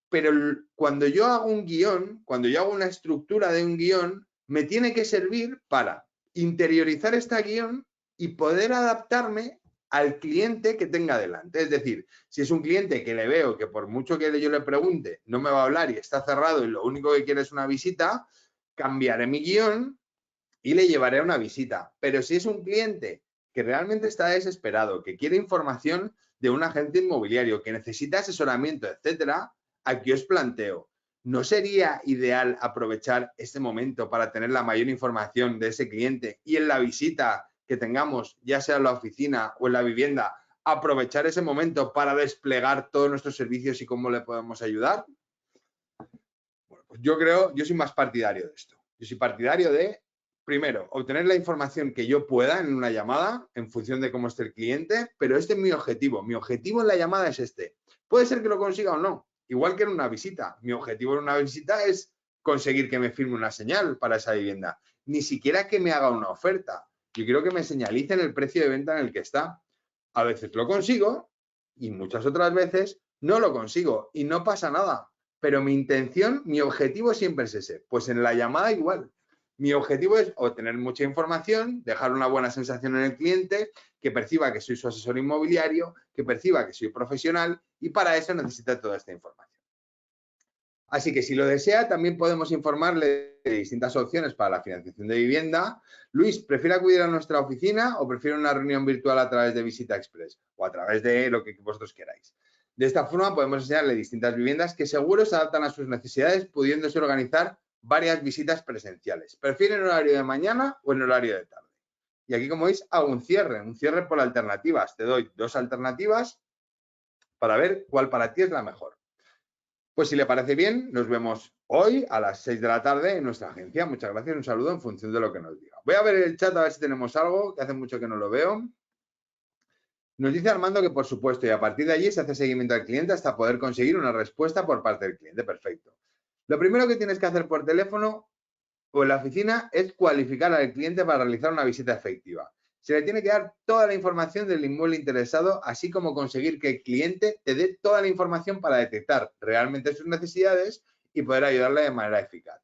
Pero cuando yo hago un guión, cuando yo hago una estructura de un guión, me tiene que servir para interiorizar este guión y poder adaptarme al cliente que tenga delante. Es decir, si es un cliente que le veo que por mucho que yo le pregunte no me va a hablar y está cerrado y lo único que quiere es una visita, cambiaré mi guión y le llevaré a una visita. Pero si es un cliente que realmente está desesperado, que quiere información de un agente inmobiliario, que necesita asesoramiento, etcétera, aquí os planteo, ¿no sería ideal aprovechar este momento para tener la mayor información de ese cliente y en la visita que tengamos, ya sea en la oficina o en la vivienda, aprovechar ese momento para desplegar todos nuestros servicios y cómo le podemos ayudar? Bueno, pues yo soy más partidario de esto. Yo soy partidario de, primero, obtener la información que yo pueda en una llamada en función de cómo esté el cliente, pero este es mi objetivo. Mi objetivo en la llamada es este. Puede ser que lo consiga o no, igual que en una visita. Mi objetivo en una visita es conseguir que me firme una señal para esa vivienda. Ni siquiera que me haga una oferta. Yo quiero que me señalicen el precio de venta en el que está. A veces lo consigo y muchas otras veces no lo consigo y no pasa nada. Pero mi intención, mi objetivo siempre es ese. Pues en la llamada igual. Mi objetivo es obtener mucha información, dejar una buena sensación en el cliente, que perciba que soy su asesor inmobiliario, que perciba que soy profesional y para eso necesita toda esta información. Así que si lo desea, también podemos informarle de distintas opciones para la financiación de vivienda. Luis, ¿prefiere acudir a nuestra oficina o prefiere una reunión virtual a través de Visita Express o a través de lo que vosotros queráis? De esta forma podemos enseñarle distintas viviendas que seguro se adaptan a sus necesidades, pudiéndose organizar varias visitas presenciales. ¿Prefiere en horario de mañana o en horario de tarde? Y aquí, como veis, hago un cierre por alternativas. Te doy 2 alternativas para ver cuál para ti es la mejor. Pues si le parece bien, nos vemos hoy a las 6 de la tarde en nuestra agencia. Muchas gracias, un saludo en función de lo que nos diga. Voy a ver el chat a ver si tenemos algo, que hace mucho que no lo veo. Nos dice Armando que por supuesto, y a partir de allí se hace seguimiento al cliente hasta poder conseguir una respuesta por parte del cliente. Perfecto. Lo primero que tienes que hacer por teléfono o en la oficina es cualificar al cliente para realizar una visita efectiva. Se le tiene que dar toda la información del inmueble interesado, así como conseguir que el cliente te dé toda la información para detectar realmente sus necesidades y poder ayudarle de manera eficaz.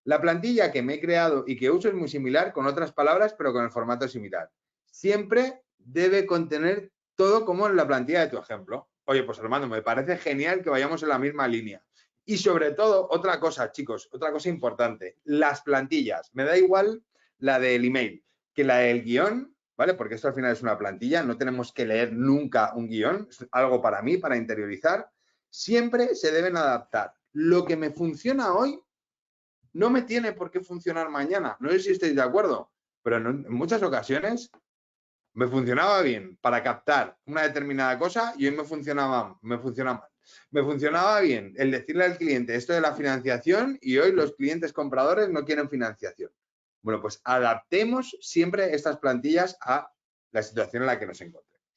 La plantilla que me he creado y que uso es muy similar, con otras palabras, pero con el formato similar. Siempre debe contener todo como en la plantilla de tu ejemplo. Oye, pues Armando, me parece genial que vayamos en la misma línea. Y sobre todo, otra cosa, chicos, otra cosa importante, las plantillas. Me da igual la del email que la del guión, ¿vale? Porque esto al final es una plantilla, no tenemos que leer nunca un guión, es algo para mí, para interiorizar. Siempre se deben adaptar. Lo que me funciona hoy no me tiene por qué funcionar mañana. No sé si estáis de acuerdo, pero en muchas ocasiones me funcionaba bien para captar una determinada cosa y hoy me funciona mal. Me funcionaba bien el decirle al cliente esto de la financiación y hoy los clientes compradores no quieren financiación. Bueno, pues adaptemos siempre estas plantillas a la situación en la que nos encontremos.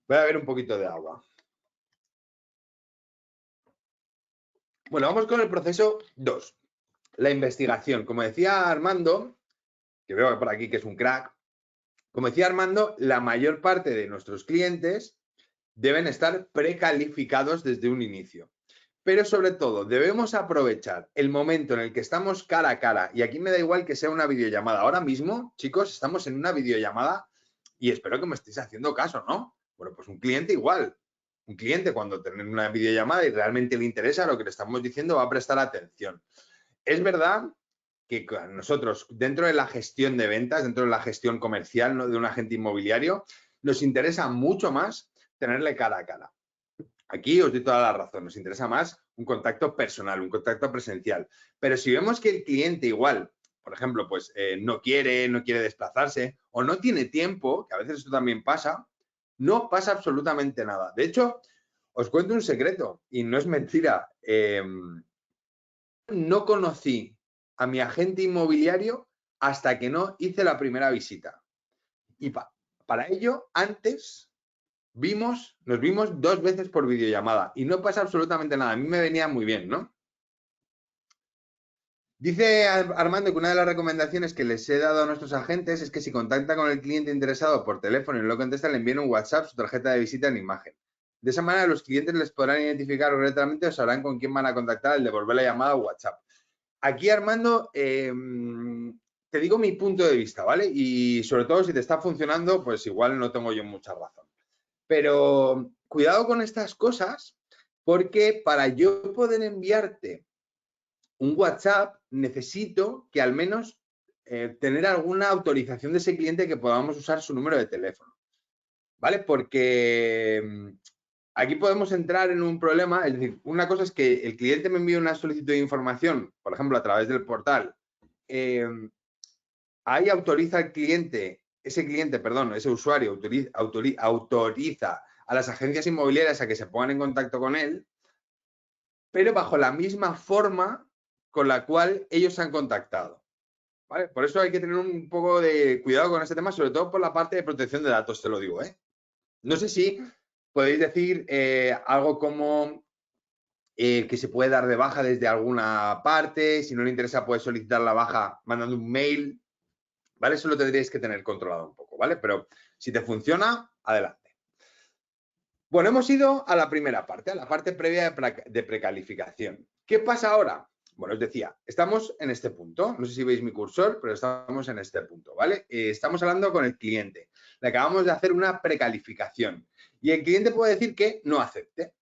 Voy a beber un poquito de agua. Bueno, vamos con el proceso 2. La investigación. Como decía Armando, que veo por aquí que es un crack, como decía Armando, la mayor parte de nuestros clientes deben estar precalificados desde un inicio. Pero sobre todo, debemos aprovechar el momento en el que estamos cara a cara, y aquí me da igual que sea una videollamada. Ahora mismo, chicos, estamos en una videollamada y espero que me estéis haciendo caso, ¿no? Bueno, pues un cliente igual. Un cliente cuando tiene una videollamada y realmente le interesa lo que le estamos diciendo va a prestar atención. Es verdad que nosotros, dentro de la gestión de ventas, dentro de la gestión comercial, ¿no?, de un agente inmobiliario, nos interesa mucho más tenerle cara a cara. Aquí os doy toda la razón, nos interesa más un contacto personal, un contacto presencial. Pero si vemos que el cliente igual, por ejemplo, pues no quiere desplazarse o no tiene tiempo, que a veces esto también pasa, no pasa absolutamente nada. De hecho, os cuento un secreto y no es mentira. No conocí a mi agente inmobiliario hasta que no hice la primera visita. Y para ello, antes nos vimos 2 veces por videollamada y no pasa absolutamente nada. A mí me venía muy bien, ¿no? Dice Armando que una de las recomendaciones que les he dado a nuestros agentes es que si contacta con el cliente interesado por teléfono y no lo contesta, le envíen un WhatsApp, su tarjeta de visita en imagen. De esa manera, los clientes les podrán identificar correctamente o sabrán con quién van a contactar al devolver la llamada o WhatsApp. Aquí, Armando, te digo mi punto de vista, ¿vale? Y sobre todo, si te está funcionando, pues igual no tengo yo mucha razón. Pero cuidado con estas cosas, porque para yo poder enviarte un WhatsApp, necesito que al menos tener alguna autorización de ese cliente que podamos usar su número de teléfono, ¿vale? Porque aquí podemos entrar en un problema, es decir, una cosa es que el cliente me envíe una solicitud de información, por ejemplo, a través del portal, ahí autoriza al cliente, ese usuario autoriza a las agencias inmobiliarias a que se pongan en contacto con él, pero bajo la misma forma con la cual ellos se han contactado, ¿vale? Por eso hay que tener un poco de cuidado con este tema, sobre todo por la parte de protección de datos, te lo digo, ¿eh? No sé si podéis decir algo como que se puede dar de baja desde alguna parte, si no le interesa puede solicitar la baja mandando un mail, ¿vale? Eso lo tendríais que tener controlado un poco, ¿vale? Pero si te funciona, adelante. Bueno, hemos ido a la primera parte, a la parte previa de precalificación. ¿Qué pasa ahora? Bueno, os decía, estamos en este punto. No sé si veis mi cursor, pero estamos en este punto, ¿vale? Estamos hablando con el cliente. Le acabamos de hacer una precalificación. Y el cliente puede decir que no acepte.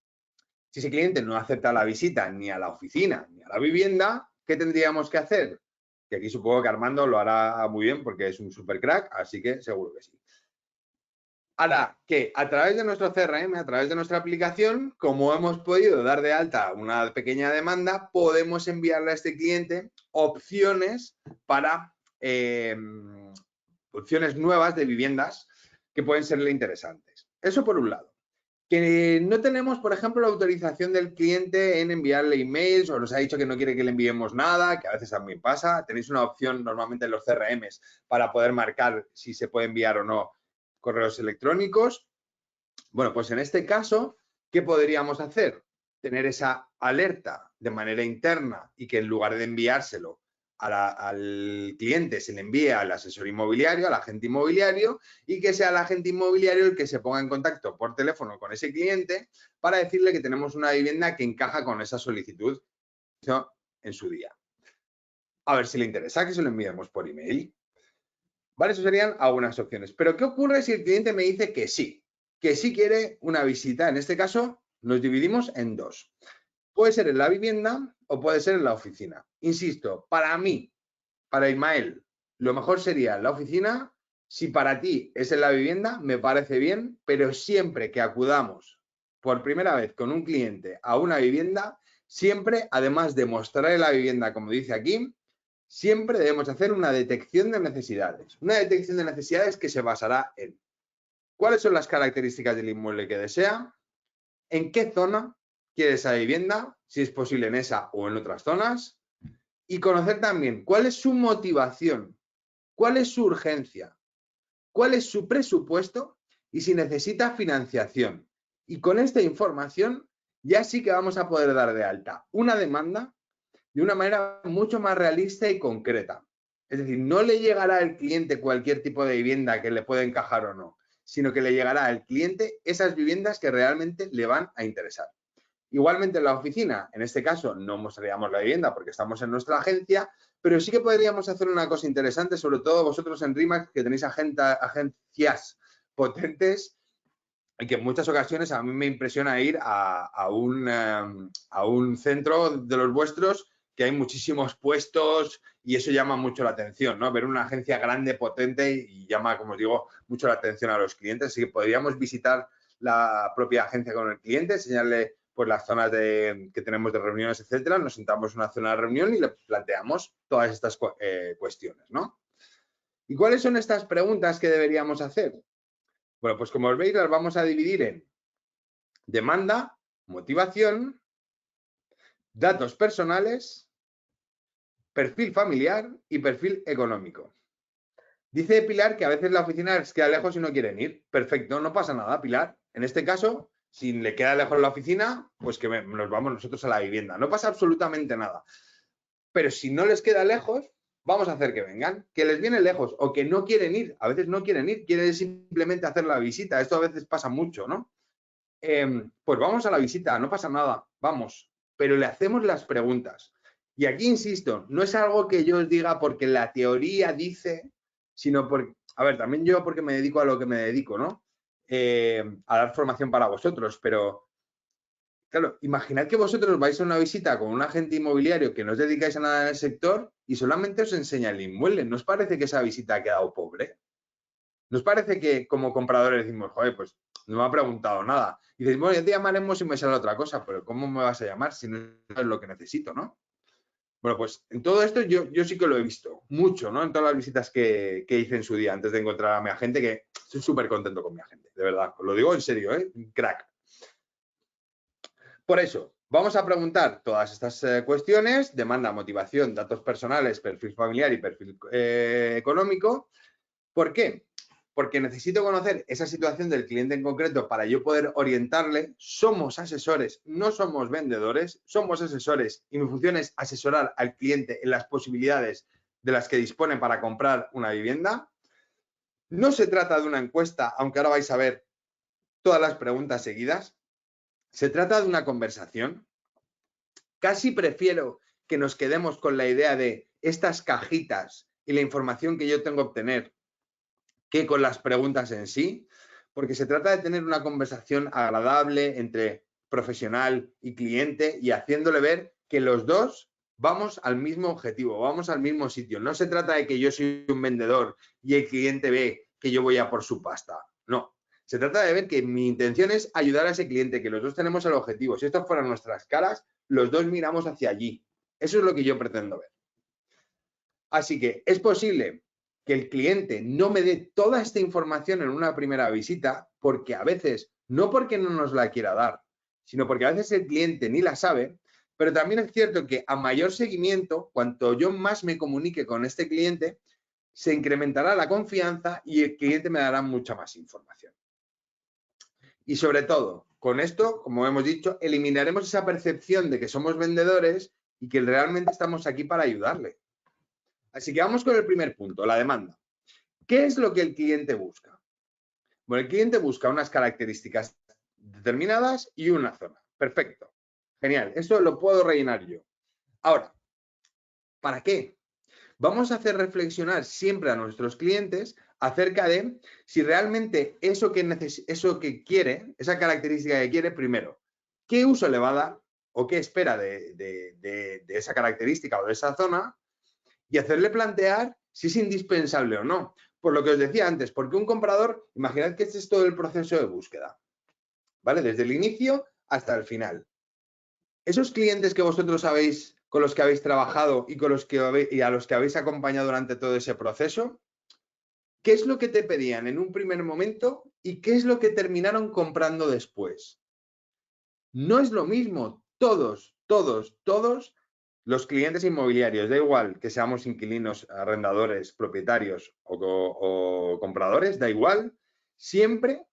Si ese cliente no acepta la visita ni a la oficina ni a la vivienda, ¿qué tendríamos que hacer? Que aquí supongo que Armando lo hará muy bien porque es un super crack, así que seguro que sí. Hará que a través de nuestro CRM, a través de nuestra aplicación, como hemos podido dar de alta una pequeña demanda, podemos enviarle a este cliente opciones para opciones nuevas de viviendas que pueden serle interesantes. Eso por un lado. Que no tenemos, por ejemplo, la autorización del cliente en enviarle emails o nos ha dicho que no quiere que le enviemos nada, que a veces también pasa. Tenéis una opción normalmente en los CRMs para poder marcar si se puede enviar o no correos electrónicos. Bueno, pues en este caso, ¿qué podríamos hacer? Tener esa alerta de manera interna y que en lugar de enviárselo al cliente se le envíe al asesor inmobiliario, al agente inmobiliario, y que sea el agente inmobiliario el que se ponga en contacto por teléfono con ese cliente para decirle que tenemos una vivienda que encaja con esa solicitud en su día. A ver si le interesa que se lo enviemos por email. Vale, eso serían algunas opciones. Pero ¿qué ocurre si el cliente me dice que sí quiere una visita? En este caso, nos dividimos en dos. Puede ser en la vivienda o puede ser en la oficina. Insisto, para mí, para Ismael, lo mejor sería en la oficina. Si para ti es en la vivienda, me parece bien, pero siempre que acudamos por primera vez con un cliente a una vivienda, siempre, además de mostrarle la vivienda, como dice aquí, siempre debemos hacer una detección de necesidades. Una detección de necesidades que se basará en cuáles son las características del inmueble que desea, en qué zona quiere esa vivienda, si es posible en esa o en otras zonas, y conocer también cuál es su motivación, cuál es su urgencia, cuál es su presupuesto y si necesita financiación. Y con esta información ya sí que vamos a poder dar de alta una demanda de una manera mucho más realista y concreta. Es decir, no le llegará al cliente cualquier tipo de vivienda que le pueda encajar o no, sino que le llegará al cliente esas viviendas que realmente le van a interesar. Igualmente en la oficina, en este caso no mostraríamos la vivienda porque estamos en nuestra agencia, pero sí que podríamos hacer una cosa interesante, sobre todo vosotros en RIMAX que tenéis agencias potentes y que en muchas ocasiones a mí me impresiona ir a un centro de los vuestros que hay muchísimos puestos y eso llama mucho la atención, ¿no? Ver una agencia grande, potente y llama, como os digo, mucho la atención a los clientes. Así que podríamos visitar la propia agencia con el cliente, enseñarle pues las zonas que tenemos de reuniones, etcétera. Nos sentamos en una zona de reunión y le planteamos todas estas cuestiones, ¿no? ¿Y cuáles son estas preguntas que deberíamos hacer? Bueno, pues como os veis, las vamos a dividir en demanda, motivación, datos personales, perfil familiar y perfil económico. Dice Pilar que a veces la oficina les queda lejos y no quieren ir. Perfecto, no pasa nada, Pilar. En este caso, si le queda lejos la oficina, pues que nos vamos nosotros a la vivienda. No pasa absolutamente nada. Pero si no les queda lejos, vamos a hacer que vengan. Que les viene lejos o que no quieren ir. A veces no quieren ir, quieren simplemente hacer la visita. Esto a veces pasa mucho, ¿no? Pues vamos a la visita, no pasa nada, vamos. Pero le hacemos las preguntas. Y aquí insisto, no es algo que yo os diga porque la teoría dice, sino porque, a ver, también yo porque me dedico a lo que me dedico, ¿no? A dar formación para vosotros, pero claro, imaginad que vosotros vais a una visita con un agente inmobiliario que no os dedicáis a nada en el sector y solamente os enseña el inmueble. ¿No os parece que esa visita ha quedado pobre? ¿Nos parece que como compradores decimos, joder, pues no me ha preguntado nada? Y dices, bueno, ya te llamaremos y me sale otra cosa, pero ¿cómo me vas a llamar si no es lo que necesito, no? Bueno, pues en todo esto yo sí que lo he visto mucho, ¿no? En todas las visitas que hice en su día antes de encontrar a mi agente, que estoy súper contento con mi agente, de verdad. Os lo digo en serio, ¿eh? Crack. Por eso, vamos a preguntar todas estas cuestiones, demanda, motivación, datos personales, perfil familiar y perfil económico. ¿Por qué? Porque necesito conocer esa situación del cliente en concreto para yo poder orientarle. Somos asesores, no somos vendedores, somos asesores y mi función es asesorar al cliente en las posibilidades de las que dispone para comprar una vivienda. No se trata de una encuesta, aunque ahora vais a ver todas las preguntas seguidas. Se trata de una conversación. Casi prefiero que nos quedemos con la idea de estas cajitas y la información que yo tengo que obtener que con las preguntas en sí, porque se trata de tener una conversación agradable entre profesional y cliente y haciéndole ver que los dos vamos al mismo objetivo, vamos al mismo sitio. No se trata de que yo soy un vendedor y el cliente ve que yo voy a por su pasta. No. Se trata de ver que mi intención es ayudar a ese cliente, que los dos tenemos el objetivo. Si estas fueran nuestras caras, los dos miramos hacia allí. Eso es lo que yo pretendo ver. Así que es posible que el cliente no me dé toda esta información en una primera visita, porque a veces, no porque no nos la quiera dar, sino porque a veces el cliente ni la sabe, pero también es cierto que a mayor seguimiento, cuanto yo más me comunique con este cliente, se incrementará la confianza y el cliente me dará mucha más información. Y sobre todo, con esto, como hemos dicho, eliminaremos esa percepción de que somos vendedores y que realmente estamos aquí para ayudarle. Así que vamos con el primer punto, la demanda. ¿Qué es lo que el cliente busca? Bueno, el cliente busca unas características determinadas y una zona. Perfecto. Genial. Esto lo puedo rellenar yo. Ahora, ¿para qué? Vamos a hacer reflexionar siempre a nuestros clientes acerca de si realmente eso que quiere, esa característica que quiere, primero, ¿qué uso le va a dar o qué espera de esa característica o de esa zona? Y hacerle plantear si es indispensable o no. Por lo que os decía antes, porque un comprador, imaginad que este es todo el proceso de búsqueda, ¿vale? Desde el inicio hasta el final. Esos clientes que vosotros sabéis, con los que habéis trabajado y a los que habéis acompañado durante todo ese proceso, ¿qué es lo que te pedían en un primer momento y qué es lo que terminaron comprando después? No es lo mismo. Todos los clientes inmobiliarios, da igual que seamos inquilinos, arrendadores, propietarios o compradores, da igual, siempre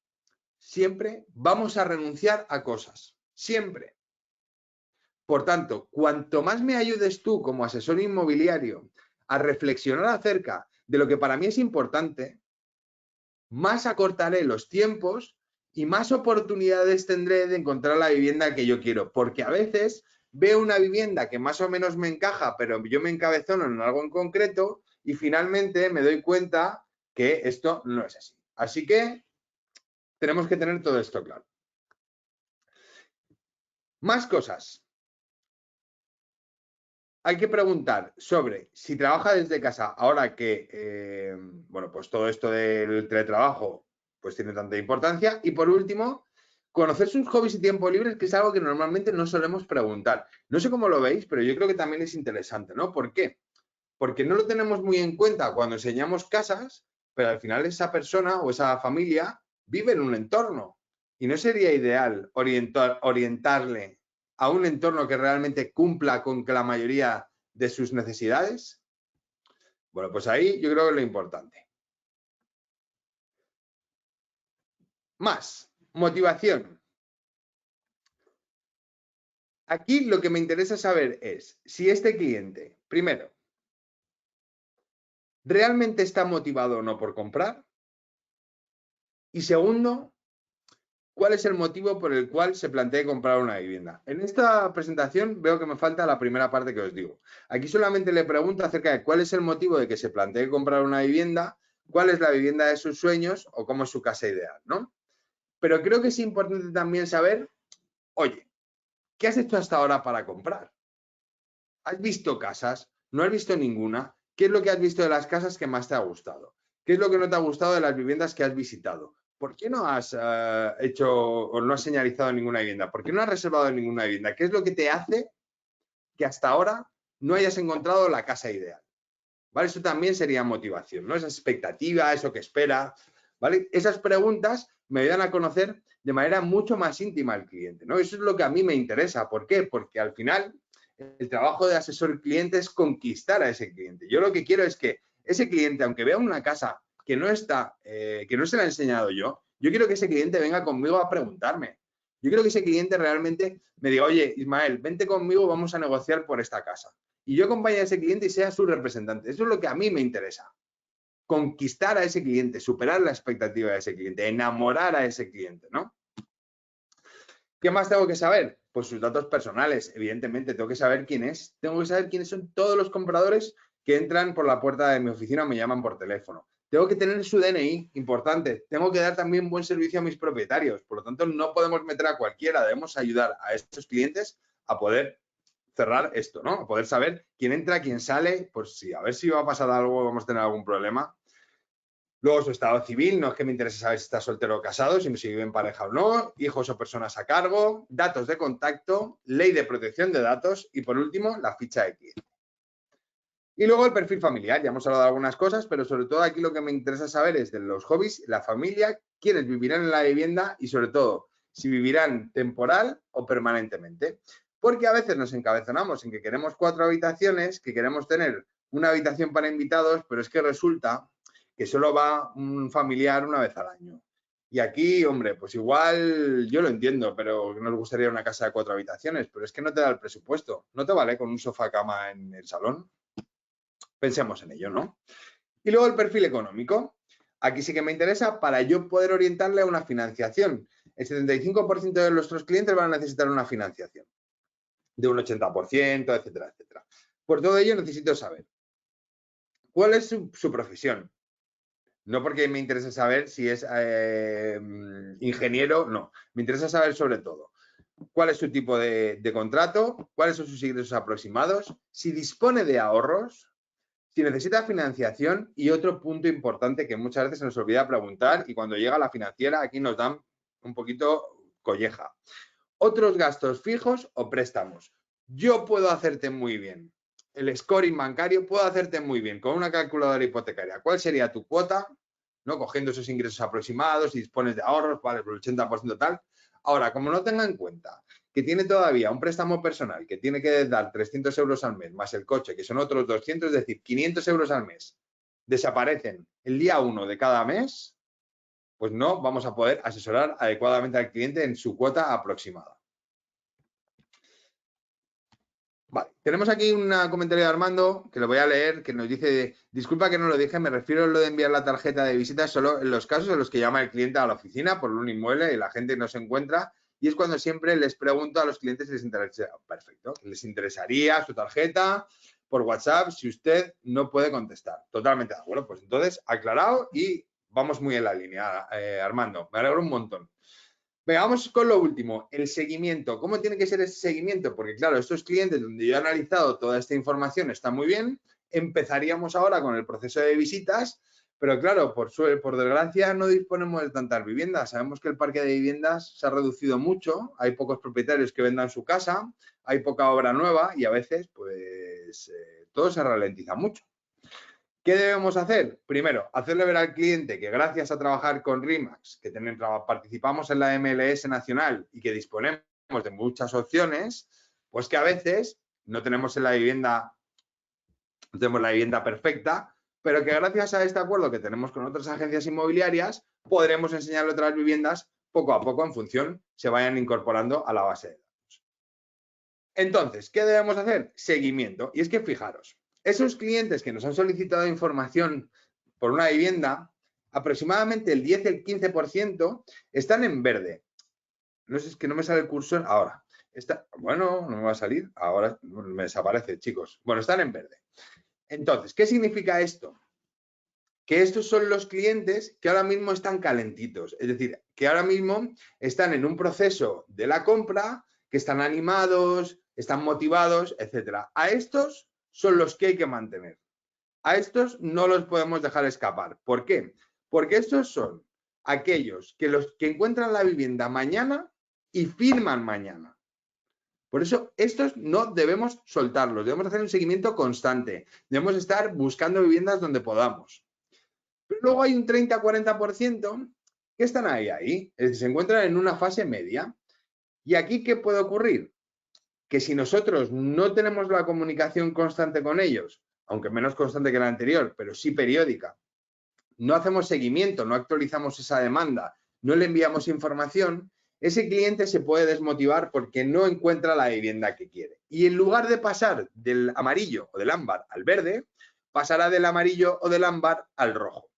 vamos a renunciar a cosas. Siempre. Por tanto, cuanto más me ayudes tú como asesor inmobiliario a reflexionar acerca de lo que para mí es importante, más acortaré los tiempos y más oportunidades tendré de encontrar la vivienda que yo quiero. Porque a veces veo una vivienda que más o menos me encaja, pero yo me encabezono en algo en concreto y finalmente me doy cuenta que esto no es así. Así que tenemos que tener todo esto claro. Más cosas. Hay que preguntar sobre si trabaja desde casa, ahora que, bueno, pues todo esto del teletrabajo pues tiene tanta importancia. Y por último, conocer sus hobbies y tiempo libres, que es algo que normalmente no solemos preguntar. No sé cómo lo veis, pero yo creo que también es interesante, ¿no? ¿Por qué? Porque no lo tenemos muy en cuenta cuando enseñamos casas, pero al final esa persona o esa familia vive en un entorno. Y no sería ideal orientarle a un entorno que realmente cumpla con que la mayoría de sus necesidades. Bueno, pues ahí yo creo que es lo importante. Más, motivación. Aquí lo que me interesa saber es si este cliente, primero, ¿realmente está motivado o no por comprar? Y segundo, ¿cuál es el motivo por el cual se plantea comprar una vivienda? En esta presentación veo que me falta la primera parte que os digo. Aquí solamente le pregunto acerca de cuál es el motivo de que se plantee comprar una vivienda, cuál es la vivienda de sus sueños o cómo es su casa ideal, ¿no? Pero creo que es importante también saber, oye, ¿qué has hecho hasta ahora para comprar? ¿Has visto casas? ¿No has visto ninguna? ¿Qué es lo que has visto de las casas que más te ha gustado? ¿Qué es lo que no te ha gustado de las viviendas que has visitado? ¿Por qué no has hecho o no has señalizado ninguna vivienda? ¿Por qué no has reservado ninguna vivienda? ¿Qué es lo que te hace que hasta ahora no hayas encontrado la casa ideal? ¿Vale? Eso también sería motivación, ¿no? Esa expectativa, eso que espera, ¿vale? Esas preguntas me ayudan a conocer de manera mucho más íntima al cliente, ¿no? Eso es lo que a mí me interesa. ¿Por qué? Porque al final el trabajo de asesor cliente es conquistar a ese cliente. Yo lo que quiero es que ese cliente, aunque vea una casa que no está, que no se la he enseñado yo quiero que ese cliente venga conmigo a preguntarme. Yo quiero que ese cliente realmente me diga, oye, Ismael, vente conmigo, vamos a negociar por esta casa. Y yo acompañe a ese cliente y sea su representante. Eso es lo que a mí me interesa. Conquistar a ese cliente, superar la expectativa de ese cliente, enamorar a ese cliente, ¿no? ¿Qué más tengo que saber? Pues sus datos personales, evidentemente. Tengo que saber quién es. Tengo que saber quiénes son todos los compradores que entran por la puerta de mi oficina o me llaman por teléfono. tengo que tener su DNI, importante. Tengo que dar también buen servicio a mis propietarios. Por lo tanto, no podemos meter a cualquiera. Debemos ayudar a estos clientes a poder cerrar esto, ¿no? A poder saber quién entra, quién sale, pues sí, a ver si va a pasar algo, vamos a tener algún problema. Luego su estado civil, no es que me interese saber si está soltero o casado, sino si vive en pareja o no, hijos o personas a cargo, datos de contacto, ley de protección de datos y por último la ficha de cliente. Y luego el perfil familiar, ya hemos hablado de algunas cosas, pero sobre todo aquí lo que me interesa saber es de los hobbies, la familia, quiénes vivirán en la vivienda y sobre todo si vivirán temporal o permanentemente. Porque a veces nos encabezonamos en que queremos 4 habitaciones, que queremos tener una habitación para invitados, pero es que resulta que solo va un familiar una vez al año. Y aquí, hombre, pues igual yo lo entiendo, pero nos gustaría una casa de 4 habitaciones, pero es que no te da el presupuesto. No te vale con un sofá cama en el salón. Pensemos en ello, ¿no? Y luego el perfil económico. Aquí sí que me interesa para yo poder orientarle a una financiación. El 75% de nuestros clientes van a necesitar una financiación de un 80%, etcétera, etcétera. Por todo ello necesito saber cuál es su profesión. No porque me interese saber si es ingeniero, no. Me interesa saber sobre todo cuál es su tipo de contrato, cuáles son sus ingresos aproximados, si dispone de ahorros, si necesita financiación y otro punto importante que muchas veces se nos olvida preguntar y cuando llega la financiera aquí nos dan un poquito colleja. Otros gastos fijos o préstamos. Yo puedo hacerte muy bien. El scoring bancario puedo hacerte muy bien con una calculadora hipotecaria. ¿Cuál sería tu cuota? ¿No? Cogiendo esos ingresos aproximados, si dispones de ahorros, vale, por el 80% tal. Ahora, como no tenga en cuenta que tiene todavía un préstamo personal que tiene que dar 300 euros al mes, más el coche, que son otros 200, es decir, 500 euros al mes, desaparecen el día 1 de cada mes, pues no vamos a poder asesorar adecuadamente al cliente en su cuota aproximada. Vale, tenemos aquí un comentario de Armando, que lo voy a leer, que nos dice, disculpa que no lo dije, me refiero a lo de enviar la tarjeta de visita solo en los casos en los que llama el cliente a la oficina por un inmueble y la gente no se encuentra, y es cuando siempre les pregunto a los clientes si les interesa, perfecto, les interesaría su tarjeta por WhatsApp si usted no puede contestar. Totalmente de acuerdo, pues entonces aclarado y vamos muy en la línea, Armando, me alegro un montón. Venga, vamos con lo último, el seguimiento. ¿Cómo tiene que ser ese seguimiento? Porque claro, estos clientes donde yo he analizado toda esta información está muy bien. Empezaríamos ahora con el proceso de visitas, pero claro, por desgracia no disponemos de tantas viviendas. Sabemos que el parque de viviendas se ha reducido mucho, hay pocos propietarios que vendan su casa, hay poca obra nueva y a veces pues todo se ralentiza mucho. ¿Qué debemos hacer? Primero, hacerle ver al cliente que gracias a trabajar con RE/MAX, que participamos en la MLS nacional y que disponemos de muchas opciones, pues que a veces no tenemos la vivienda perfecta, pero que gracias a este acuerdo que tenemos con otras agencias inmobiliarias, podremos enseñarle otras viviendas poco a poco en función se vayan incorporando a la base de datos. Entonces, ¿qué debemos hacer? Seguimiento. Y es que fijaros, esos clientes que nos han solicitado información por una vivienda, aproximadamente el 10 y el 15% están en verde. No sé, es que no me sale el cursor ahora. Bueno, no me va a salir. Ahora me desaparece, chicos. Bueno, están en verde. Entonces, ¿qué significa esto? Que estos son los clientes que ahora mismo están calentitos. Es decir, que ahora mismo están en un proceso de la compra, que están animados, están motivados, etcétera. A estos son los que hay que mantener. A estos no los podemos dejar escapar. ¿Por qué? Porque estos son aquellos que encuentran la vivienda mañana y firman mañana. Por eso, estos no debemos soltarlos. Debemos hacer un seguimiento constante. Debemos estar buscando viviendas donde podamos. Pero luego hay un 30-40% que están ahí. Es decir, se encuentran en una fase media. ¿Y aquí qué puede ocurrir? Que si nosotros no tenemos la comunicación constante con ellos, aunque menos constante que la anterior, pero sí periódica, no hacemos seguimiento, no actualizamos esa demanda, no le enviamos información, ese cliente se puede desmotivar porque no encuentra la vivienda que quiere. Y en lugar de pasar del amarillo o del ámbar al verde, pasará del amarillo o del ámbar al rojo.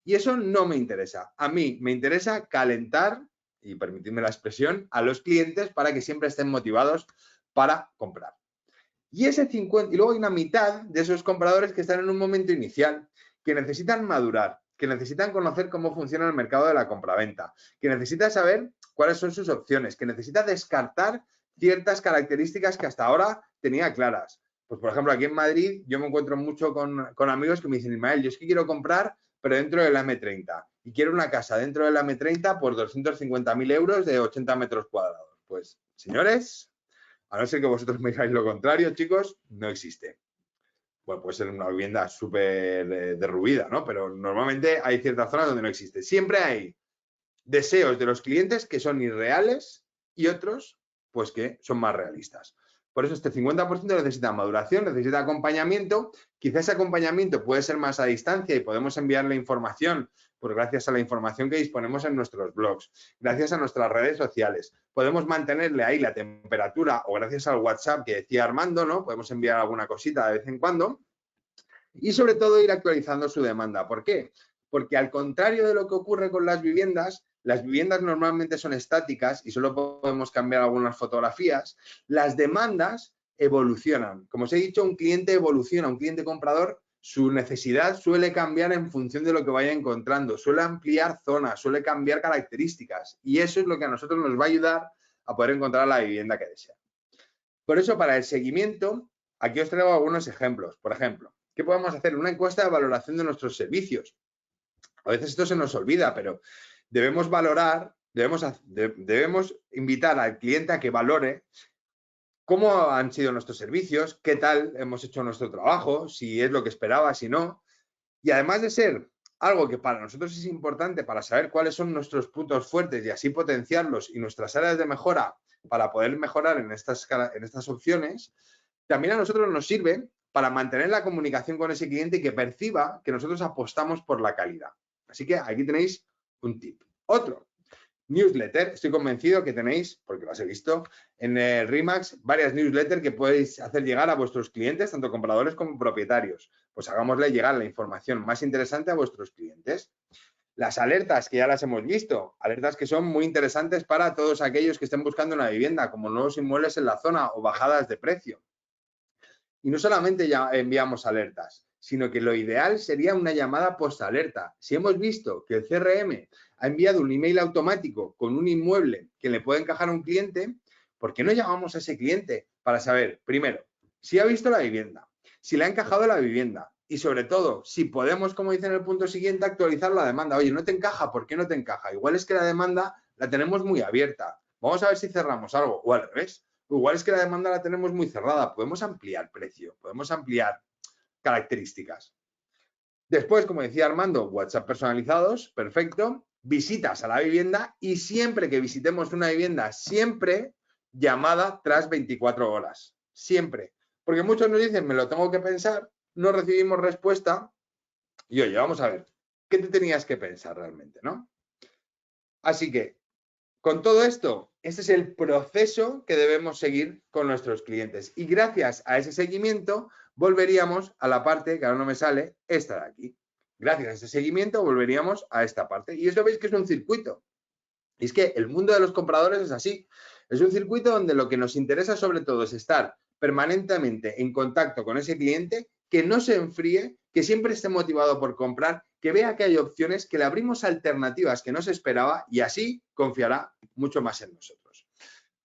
Y eso no me interesa. A mí me interesa calentar, y permitidme la expresión, a los clientes para que siempre estén motivados para comprar. Y ese 50, y luego hay una mitad de esos compradores que están en un momento inicial, que necesitan madurar, que necesitan conocer cómo funciona el mercado de la compraventa, que necesita saber cuáles son sus opciones, que necesita descartar ciertas características que hasta ahora tenía claras. Pues, por ejemplo, aquí en Madrid yo me encuentro mucho con amigos que me dicen, Ismael, yo es que quiero comprar, pero dentro de la M30, y quiero una casa dentro de la M30 por 250.000 euros de 80 metros cuadrados. Pues, señores, a no ser que vosotros me digáis lo contrario, chicos, no existe. Bueno, puede ser una vivienda súper derruida, ¿no? Pero normalmente hay ciertas zonas donde no existe. Siempre hay deseos de los clientes que son irreales y otros, pues, que son más realistas. Por eso este 50% necesita maduración, necesita acompañamiento. Quizás ese acompañamiento puede ser más a distancia y podemos enviarle información, pues gracias a la información que disponemos en nuestros blogs, gracias a nuestras redes sociales. Podemos mantenerle ahí la temperatura o gracias al WhatsApp que decía Armando, ¿no? Podemos enviar alguna cosita de vez en cuando y sobre todo ir actualizando su demanda. ¿Por qué? Porque al contrario de lo que ocurre con las viviendas normalmente son estáticas y solo podemos cambiar algunas fotografías. Las demandas evolucionan. Como os he dicho, un cliente evoluciona, un cliente comprador, su necesidad suele cambiar en función de lo que vaya encontrando, suele ampliar zonas, suele cambiar características y eso es lo que a nosotros nos va a ayudar a poder encontrar la vivienda que desea. Por eso, para el seguimiento, aquí os traigo algunos ejemplos. Por ejemplo, ¿qué podemos hacer? Una encuesta de valoración de nuestros servicios. A veces esto se nos olvida, pero debemos valorar, debemos invitar al cliente a que valore cómo han sido nuestros servicios, qué tal hemos hecho nuestro trabajo, si es lo que esperaba, si no. Y además de ser algo que para nosotros es importante para saber cuáles son nuestros puntos fuertes y así potenciarlos y nuestras áreas de mejora para poder mejorar en estas opciones, también a nosotros nos sirve para mantener la comunicación con ese cliente y que perciba que nosotros apostamos por la calidad. Así que aquí tenéis un tip. Otro, newsletter. Estoy convencido que tenéis, porque las he visto, en el RE/MAX varias newsletters que podéis hacer llegar a vuestros clientes, tanto compradores como propietarios. Pues hagámosle llegar la información más interesante a vuestros clientes. Las alertas, que ya las hemos visto, alertas que son muy interesantes para todos aquellos que estén buscando una vivienda, como nuevos inmuebles en la zona o bajadas de precio. Y no solamente ya enviamos alertas, sino que lo ideal sería una llamada post-alerta. Si hemos visto que el CRM ha enviado un email automático con un inmueble que le puede encajar a un cliente, ¿por qué no llamamos a ese cliente para saber, primero, si ha visto la vivienda, si le ha encajado la vivienda y sobre todo, si podemos, como dice en el punto siguiente, actualizar la demanda? Oye, ¿no te encaja? ¿Por qué no te encaja? Igual es que la demanda la tenemos muy abierta. Vamos a ver si cerramos algo o al revés. Igual es que la demanda la tenemos muy cerrada. Podemos ampliar precio, podemos ampliar características. Después, como decía Armando, WhatsApp personalizados, perfecto. Visitas a la vivienda y siempre que visitemos una vivienda, siempre llamada tras 24 horas. Siempre. Porque muchos nos dicen, me lo tengo que pensar, no recibimos respuesta y oye, vamos a ver, ¿qué te tenías que pensar realmente, no? Así que, con todo esto, este es el proceso que debemos seguir con nuestros clientes. Y gracias a ese seguimiento, volveríamos a la parte, que ahora no me sale, esta de aquí. Gracias a ese seguimiento, volveríamos a esta parte. Y eso veis que es un circuito. Y es que el mundo de los compradores es así. Es un circuito donde lo que nos interesa sobre todo es estar permanentemente en contacto con ese cliente, que no se enfríe, que siempre esté motivado por comprar, que vea que hay opciones, que le abrimos alternativas que no se esperaba y así confiará mucho más en nosotros.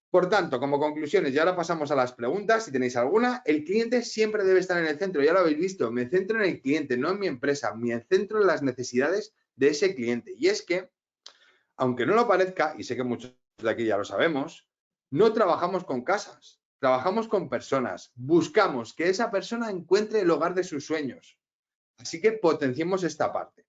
Por tanto, como conclusiones, y ahora pasamos a las preguntas, si tenéis alguna, el cliente siempre debe estar en el centro, ya lo habéis visto, me centro en el cliente, no en mi empresa, me centro en las necesidades de ese cliente. Y es que, aunque no lo parezca, y sé que muchos de aquí ya lo sabemos, no trabajamos con casas, trabajamos con personas, buscamos que esa persona encuentre el hogar de sus sueños. Así que potenciemos esta parte.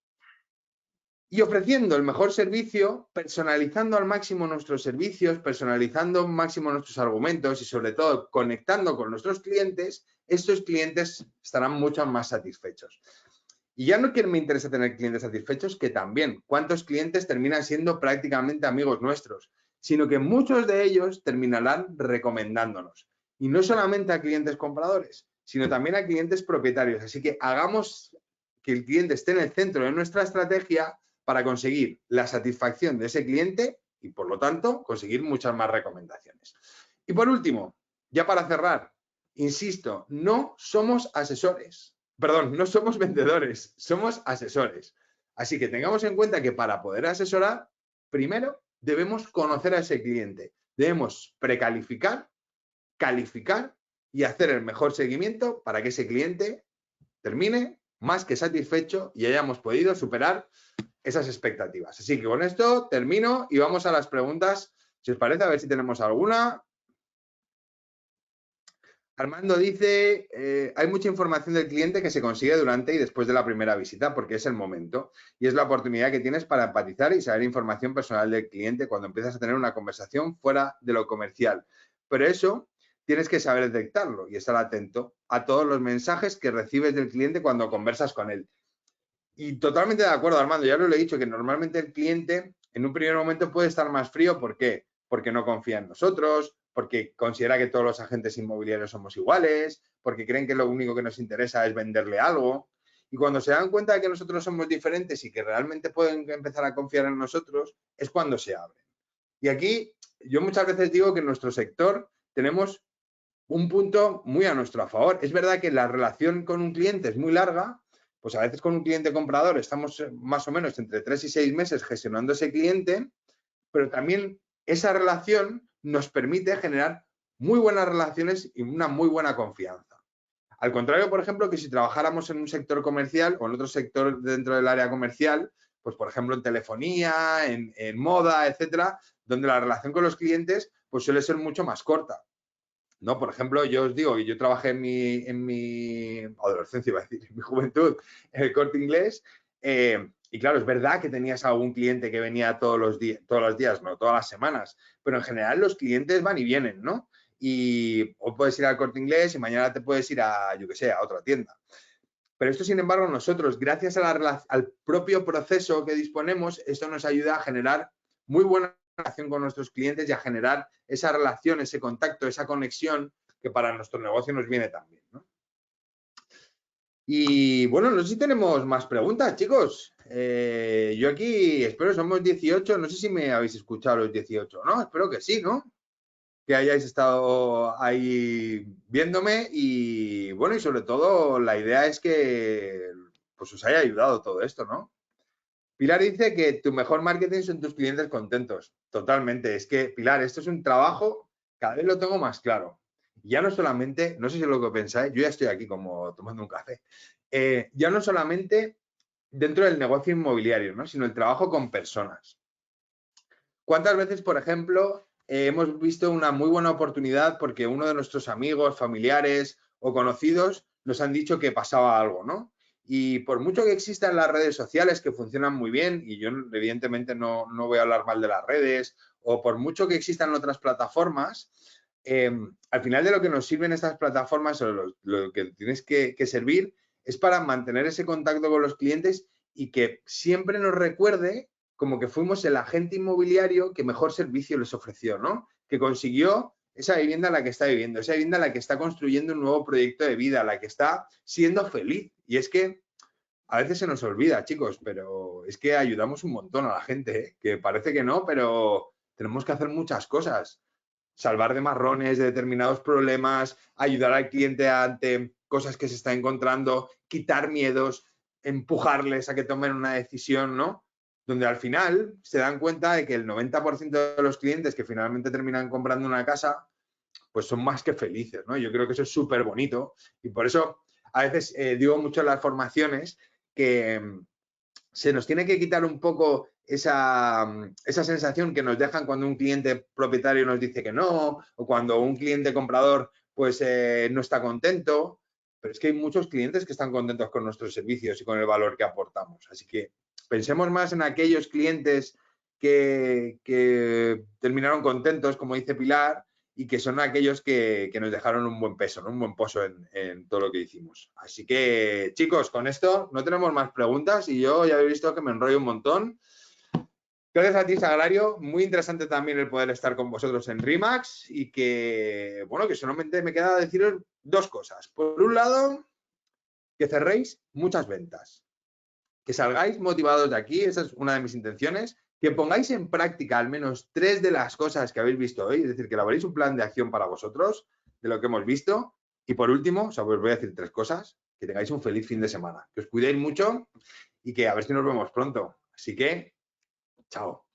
Y ofreciendo el mejor servicio, personalizando al máximo nuestros servicios, personalizando al máximo nuestros argumentos y sobre todo conectando con nuestros clientes, estos clientes estarán mucho más satisfechos. Y ya no que me interesa tener clientes satisfechos, que también cuántos clientes terminan siendo prácticamente amigos nuestros, sino que muchos de ellos terminarán recomendándonos. Y no solamente a clientes compradores, sino también a clientes propietarios. Así que hagamos que el cliente esté en el centro de nuestra estrategia para conseguir la satisfacción de ese cliente y, por lo tanto, conseguir muchas más recomendaciones. Y por último, ya para cerrar, insisto, no somos asesores. Perdón, no somos vendedores, somos asesores. Así que tengamos en cuenta que para poder asesorar, primero debemos conocer a ese cliente. Debemos precalificar, calificar y hacer el mejor seguimiento para que ese cliente termine más que satisfecho y hayamos podido superar esas expectativas. Así que con esto termino y vamos a las preguntas. Si os parece, a ver si tenemos alguna. Armando dice, hay mucha información del cliente que se consigue durante y después de la primera visita porque es el momento y es la oportunidad que tienes para empatizar y saber información personal del cliente cuando empiezas a tener una conversación fuera de lo comercial. Pero eso tienes que saber detectarlo y estar atento a todos los mensajes que recibes del cliente cuando conversas con él. Y totalmente de acuerdo, Armando, ya lo he dicho, que normalmente el cliente en un primer momento puede estar más frío. ¿Por qué? Porque no confía en nosotros, porque considera que todos los agentes inmobiliarios somos iguales, porque creen que lo único que nos interesa es venderle algo. Y cuando se dan cuenta de que nosotros somos diferentes y que realmente pueden empezar a confiar en nosotros, es cuando se abren. Y aquí yo muchas veces digo que en nuestro sector tenemos un punto muy a nuestro favor. Es verdad que la relación con un cliente es muy larga, pues a veces con un cliente comprador estamos más o menos entre 3 y 6 meses gestionando ese cliente, pero también esa relación nos permite generar muy buenas relaciones y una muy buena confianza. Al contrario, por ejemplo, que si trabajáramos en un sector comercial o en otro sector dentro del área comercial, pues por ejemplo en telefonía, en moda, etcétera, donde la relación con los clientes pues suele ser mucho más corta. ¿No? Por ejemplo, yo os digo que yo trabajé en mi adolescencia, iba a decir, en mi juventud, en el Corte Inglés, y claro, es verdad que tenías algún cliente que venía todos los días, no todas las semanas, pero en general los clientes van y vienen, ¿no? Y hoy puedes ir al Corte Inglés y mañana te puedes ir a, yo qué sé, a otra tienda. Pero esto, sin embargo, nosotros, gracias a al propio proceso que disponemos, esto nos ayuda a generar muy buena relación con nuestros clientes y a generar esa relación, ese contacto, esa conexión que para nuestro negocio nos viene tan bien, ¿no? Y bueno, no sé si tenemos más preguntas, chicos. Yo aquí espero, somos 18, no sé si me habéis escuchado los 18, ¿no? Espero que sí, ¿no? Que hayáis estado ahí viéndome y bueno, y sobre todo la idea es que pues os haya ayudado todo esto, ¿no? Pilar dice que tu mejor marketing son tus clientes contentos. Totalmente. Es que, Pilar, esto es un trabajo, cada vez lo tengo más claro. Ya no solamente, no sé si es lo que pensáis, yo ya estoy aquí como tomando un café, ya no solamente dentro del negocio inmobiliario, ¿no? Sino el trabajo con personas. ¿Cuántas veces, por ejemplo, hemos visto una muy buena oportunidad porque uno de nuestros amigos, familiares o conocidos nos han dicho que pasaba algo, ¿no? Y por mucho que existan las redes sociales que funcionan muy bien, y yo evidentemente no voy a hablar mal de las redes, o por mucho que existan otras plataformas, al final de lo que nos sirven estas plataformas o lo que tienes que servir es para mantener ese contacto con los clientes y que siempre nos recuerde como que fuimos el agente inmobiliario que mejor servicio les ofreció, ¿no? Que consiguió esa vivienda en la que está viviendo, esa vivienda en la que está construyendo un nuevo proyecto de vida, la que está siendo feliz. Y es que a veces se nos olvida, chicos, pero es que ayudamos un montón a la gente, ¿eh? Que parece que no, pero tenemos que hacer muchas cosas. Salvar de marrones, de determinados problemas, ayudar al cliente ante cosas que se está encontrando, quitar miedos, empujarles a que tomen una decisión, ¿no? Donde al final se dan cuenta de que el 90% de los clientes que finalmente terminan comprando una casa, pues son más que felices, ¿no? Yo creo que eso es súper bonito y por eso a veces digo mucho en las formaciones que se nos tiene que quitar un poco esa sensación que nos dejan cuando un cliente propietario nos dice que no, o cuando un cliente comprador pues no está contento, pero es que hay muchos clientes que están contentos con nuestros servicios y con el valor que aportamos. Así que pensemos más en aquellos clientes que terminaron contentos, como dice Pilar, y que son aquellos que nos dejaron un buen peso, ¿no? Un buen pozo en todo lo que hicimos. Así que, chicos, con esto no tenemos más preguntas y yo ya habéis visto que me enrollo un montón. Gracias a ti, Sagrario. Muy interesante también el poder estar con vosotros en RE/MAX y que, bueno, que solamente me queda deciros dos cosas. Por un lado, que cerréis muchas ventas, que salgáis motivados de aquí, esa es una de mis intenciones, que pongáis en práctica al menos 3 de las cosas que habéis visto hoy, es decir, que elaboréis un plan de acción para vosotros de lo que hemos visto. Y por último, o sea, os voy a decir 3 cosas. que tengáis un feliz fin de semana, que os cuidéis mucho y que a ver si nos vemos pronto. Así que, chao.